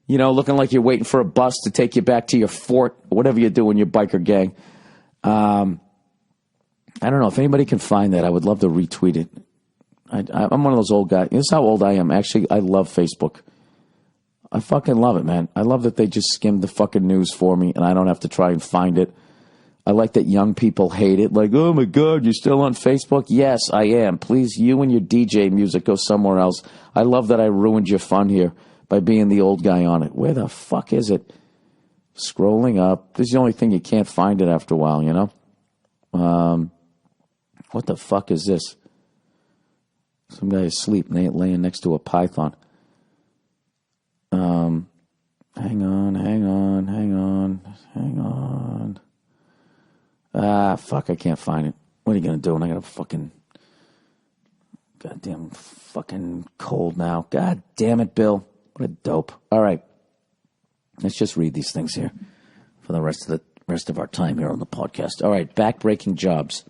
you know, looking like you're waiting for a bus to take you back to your fort, or whatever you do in your biker gang. I don't know. If anybody can find that, I would love to retweet it. I'm one of those old guys. This is how old I am. Actually, I love Facebook. I fucking love it, man. I love that they just skim the fucking news for me, and I don't have to try and find it. I like that young people hate it. Like, oh, my God, you're still on Facebook? Yes, I am. Please, you and your DJ music go somewhere else. I love that I ruined your fun here by being the old guy on it. Where the fuck is it? Scrolling up. This is the only thing you can't find it after a while, you know? What the fuck is this? Some guy asleep laying next to a python. Hang on. Fuck, I can't find it. What are you going to do? And I got a fucking goddamn fucking cold now. God damn it, Bill. What a dope. All right. Let's just read these things here for the rest of our time here on the podcast. All right. Backbreaking jobs.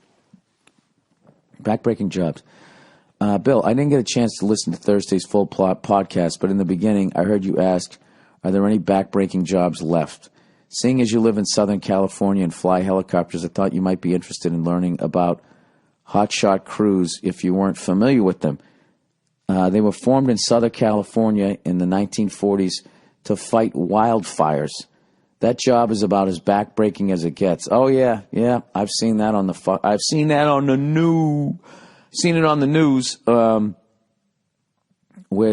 Bill, I didn't get a chance to listen to Thursday's full plot podcast, but in the beginning, I heard you ask, are there any backbreaking jobs left? Seeing as you live in Southern California and fly helicopters, I thought you might be interested in learning about hotshot crews if you weren't familiar with them. They were formed in Southern California in the 1940s to fight wildfires. That job is about as backbreaking as it gets. Oh yeah, yeah. I've seen that on the I've seen that on the news. Seen it on the news, where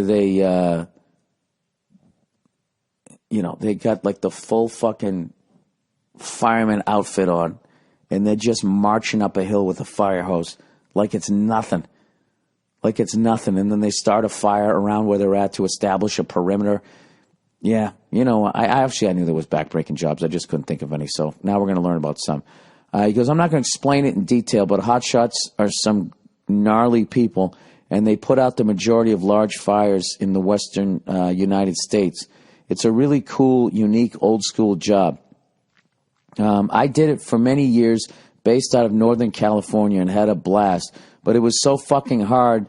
they, they got like the full fucking fireman outfit on, and they're just marching up a hill with a fire hose like it's nothing. Like it's nothing. And then they start a fire around where they're at to establish a perimeter. Yeah, I knew there was backbreaking jobs. I just couldn't think of any. So now we're going to learn about some. He goes, I'm not going to explain it in detail, but hotshots are some gnarly people, and they put out the majority of large fires in the western United States. It's a really cool, unique, old-school job. I did it for many years based out of Northern California and had a blast, but it was so fucking hard,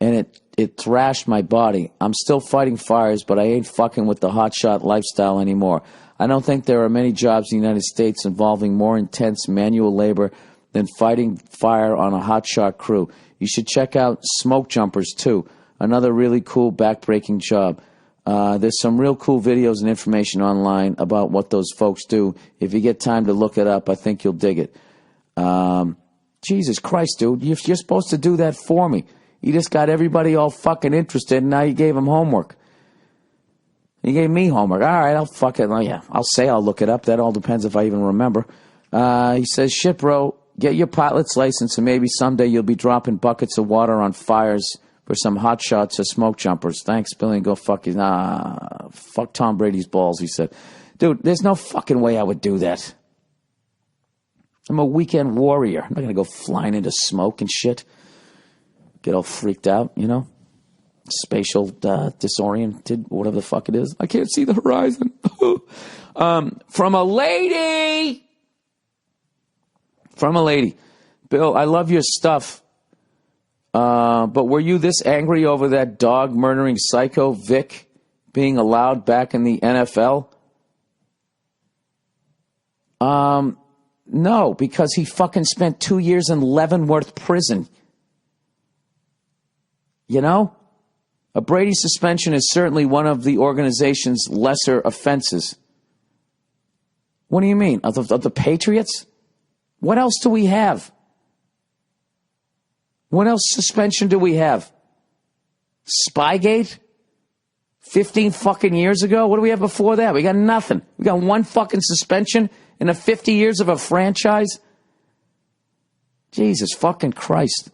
and it thrashed my body. I'm still fighting fires, but I ain't fucking with the hotshot lifestyle anymore. I don't think there are many jobs in the United States involving more intense manual labor than fighting fire on a hotshot crew. You should check out Smoke Jumpers, too. Another really cool backbreaking job. There's some real cool videos and information online about what those folks do. If you get time to look it up, I think you'll dig it. Jesus Christ, dude, you're supposed to do that for me. You just got everybody all fucking interested, and now you gave them homework. You gave me homework. All right, I'll fuck it. Oh, yeah, I'll say I'll look it up. That all depends if I even remember. He says, shit, bro, get your pilot's license, and maybe someday you'll be dropping buckets of water on fires for some hot shots or smoke jumpers. Thanks, Billy, and go fuck you. Nah, fuck Tom Brady's balls, he said. Dude, there's no fucking way I would do that. I'm a weekend warrior. I'm not going to go flying into smoke and shit. Get all freaked out, Spatial disoriented, whatever the fuck it is. I can't see the horizon. From a lady. Bill, I love your stuff. But were you this angry over that dog murdering psycho Vic being allowed back in the NFL? No, because he fucking spent 2 years in Leavenworth prison. A Brady suspension is certainly one of the organization's lesser offenses. What do you mean? Of the Patriots? What else do we have? What else suspension do we have? Spygate? 15 fucking years ago? What do we have before that? We got nothing. We got one fucking suspension in the 50 years of a franchise? Jesus fucking Christ.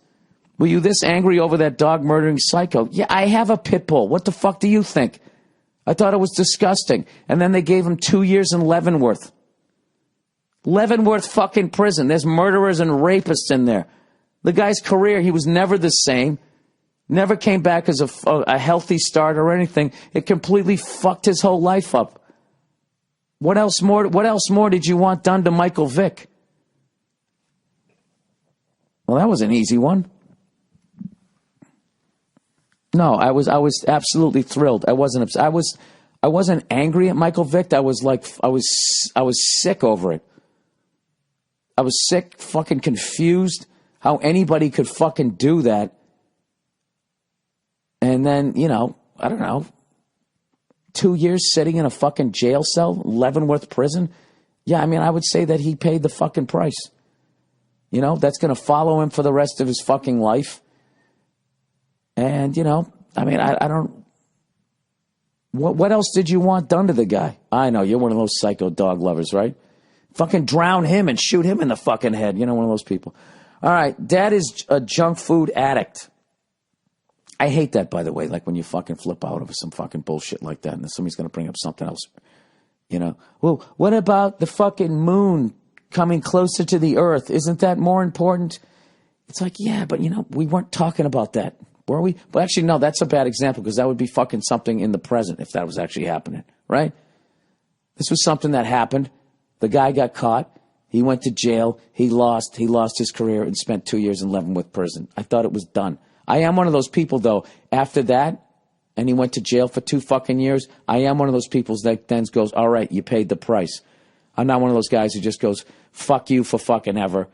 Were you this angry over that dog murdering psycho? Yeah, I have a pit bull. What the fuck do you think? I thought it was disgusting. And then they gave him 2 years in Leavenworth. Leavenworth fucking prison. There's murderers and rapists in there. The guy's career, he was never the same. Never came back as a healthy start or anything. It completely fucked his whole life up. What else more did you want done to Michael Vick? Well, that was an easy one. No, I was absolutely thrilled. I wasn't angry at Michael Vick. I was sick over it. I was sick, fucking confused how anybody could fucking do that. And then, I don't know, 2 years sitting in a fucking jail cell, Leavenworth prison. Yeah, I mean, I would say that he paid the fucking price. That's going to follow him for the rest of his fucking life. And, I mean, I don't... What else did you want done to the guy? I know, you're one of those psycho dog lovers, right? Fucking drown him and shoot him in the fucking head. One of those people. All right, Dad is a junk food addict. I hate that, by the way, like when you fucking flip out over some fucking bullshit like that and then somebody's going to bring up something else. Well, what about the fucking moon coming closer to the earth? Isn't that more important? It's like, yeah, but, we weren't talking about that. Were we? But actually, no, that's a bad example because that would be fucking something in the present if that was actually happening, right? This was something that happened. The guy got caught. He went to jail. He lost his career and spent 2 years in Leavenworth prison. I thought it was done. I am one of those people, though, after that, and he went to jail for 2 fucking years, I am one of those people that then goes, all right, you paid the price. I'm not one of those guys who just goes, fuck you for fucking ever,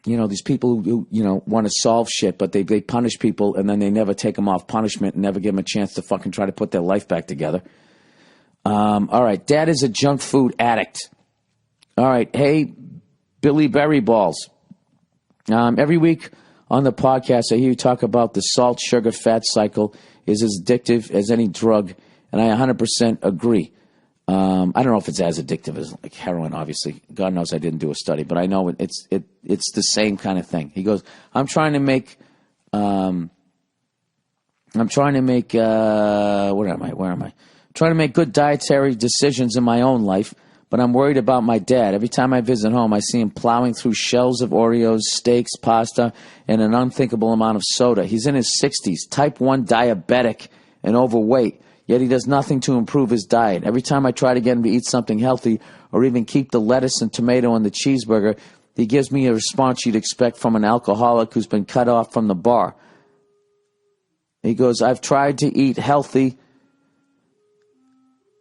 these people who want to solve shit, but they punish people and then they never take them off punishment and never give them a chance to fucking try to put their life back together. All right. Dad is a junk food addict. All right. Hey, Billy Berry Balls. Every week on the podcast, I hear you talk about the salt, sugar, fat cycle is as addictive as any drug, and I 100% agree. I don't know if it's as addictive as like heroin, obviously. God knows I didn't do a study, but I know it's the same kind of thing. He goes, I'm trying to make, where am I? Trying to make good dietary decisions in my own life, but I'm worried about my dad. Every time I visit home, I see him plowing through shells of Oreos, steaks, pasta, and an unthinkable amount of soda. He's in his 60s, type 1 diabetic and overweight, yet he does nothing to improve his diet. Every time I try to get him to eat something healthy or even keep the lettuce and tomato in the cheeseburger, he gives me a response you'd expect from an alcoholic who's been cut off from the bar. He goes, I've tried to eat healthy.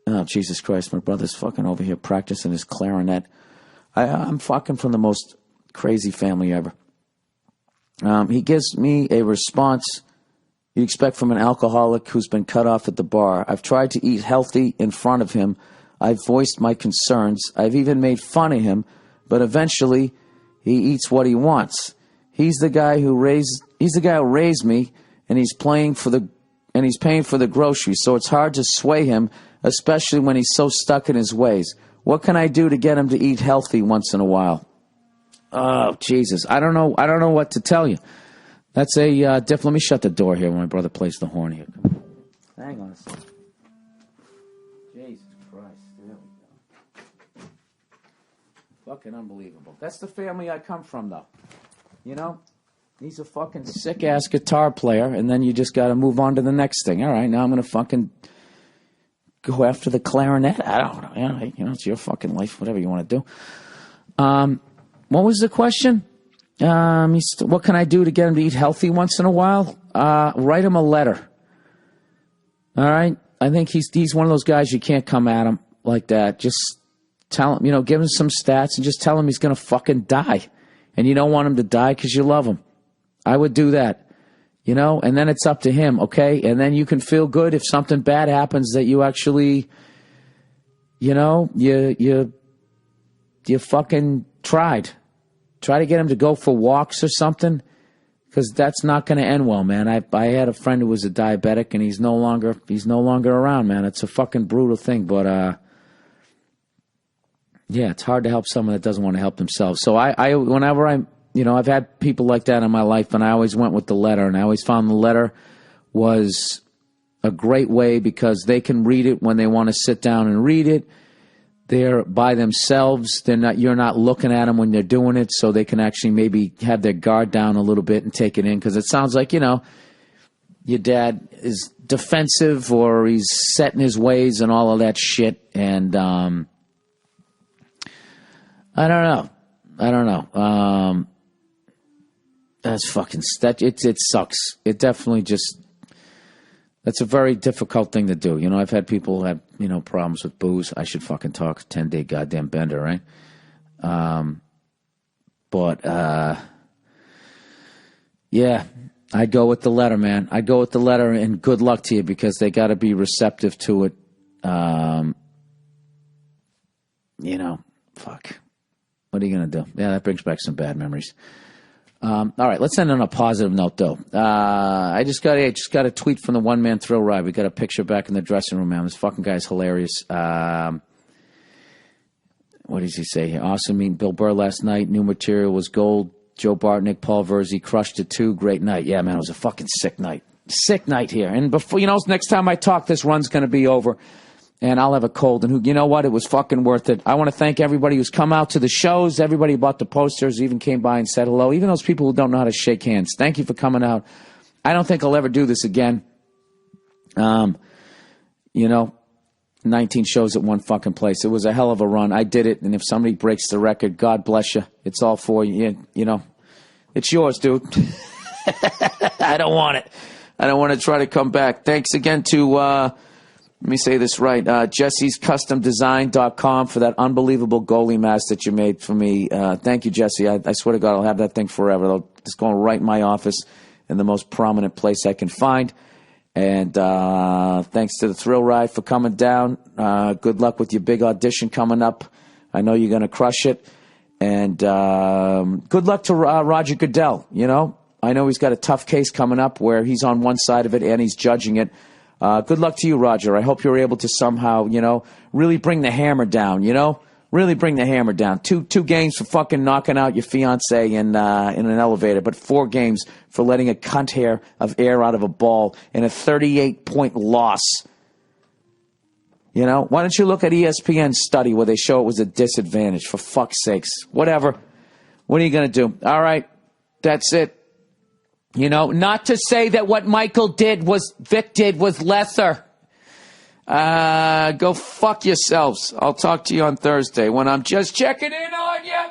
Oh, Jesus Christ, my brother's fucking over here practicing his clarinet. I'm fucking from the most crazy family ever. He gives me a response you'd expect from an alcoholic who's been cut off at the bar. I've tried to eat healthy in front of him. I've voiced my concerns. I've even made fun of him, but eventually he eats what he wants. He's the guy who raised me, and he's paying for the groceries, so it's hard to sway him, especially when he's so stuck in his ways. What can I do to get him to eat healthy once in a while? Oh, Jesus. I don't know what to tell you. That's a let me shut the door here when my brother plays the horn here. Hang on a second. Jesus Christ. There we go. Fucking unbelievable. That's the family I come from, though. You know? He's a fucking sick-ass guitar player, and then you just got to move on to the next thing. All right, now I'm going to fucking go after the clarinet. I don't know. You know, it's your fucking life, whatever you want to do. What was the question? What can I do to get him to eat healthy once in a while? Write him a letter. All right? I think he's one of those guys you can't come at him like that. Just tell him, give him some stats and just tell him he's going to fucking die. And you don't want him to die because you love him. I would do that, and then it's up to him, okay? And then you can feel good if something bad happens that you actually, you fucking tried. Try to get him to go for walks or something, because that's not going to end well, man. I had a friend who was a diabetic, and he's no longer around, man. It's a fucking brutal thing, but yeah, it's hard to help someone that doesn't want to help themselves. So whenever I've had people like that in my life, and I always went with the letter, and I always found the letter was a great way because they can read it when they want to sit down and read it. They're by themselves. You're not looking at them when they're doing it, so they can actually maybe have their guard down a little bit and take it in, because it sounds like, your dad is defensive or he's set in his ways and all of that shit, and I don't know. That's fucking it sucks. It definitely that's a very difficult thing to do. I've had people who have, problems with booze. I should fucking talk 10-day goddamn bender, right? Yeah, I'd go with the letter, man. I'd go with the letter, and good luck to you, because they got to be receptive to it. Fuck. What are you going to do? Yeah, that brings back some bad memories. All right, let's end on a positive note, though. I just got a tweet from the One Man Thrill Ride. We got a picture back in the dressing room, man. This fucking guy's hilarious. What does he say here? Awesome meeting Bill Burr last night. New material was gold. Joe Bartnick, Paul Verzi crushed it too. Great night. Yeah, man, it was a fucking sick night. Sick night here. And before, next time I talk, this run's going to be over. And I'll have a cold. And you know what? It was fucking worth it. I want to thank everybody who's come out to the shows, everybody who bought the posters, even came by and said hello, even those people who don't know how to shake hands. Thank you for coming out. I don't think I'll ever do this again. 19 shows at one fucking place. It was a hell of a run. I did it. And if somebody breaks the record, God bless you. It's all for you. It's yours, dude. I don't want it. I don't want to try to come back. Thanks again to... let me say this right. Jessie'sCustomDesign.com for that unbelievable goalie mask that you made for me. Thank you, Jesse. I swear to God, I'll have that thing forever. It's going right in my office in the most prominent place I can find. And thanks to the Thrill Ride for coming down. Good luck with your big audition coming up. I know you're going to crush it. And good luck to Roger Goodell. You know, I know he's got a tough case coming up where he's on one side of it and he's judging it. Good luck to you, Roger. I hope you're able to somehow, you know, really bring the hammer down, you know? Really bring the hammer down. Two games for fucking knocking out your fiancé in an elevator, but 4 games for letting a cunt hair of air out of a ball in a 38-point loss. You know, why don't you look at ESPN's study where they show it was a disadvantage, for fuck's sakes. Whatever. What are you going to do? All right, that's it. You know, not to say that what Vic did was lesser. Go fuck yourselves. I'll talk to you on Thursday when I'm just checking in on you.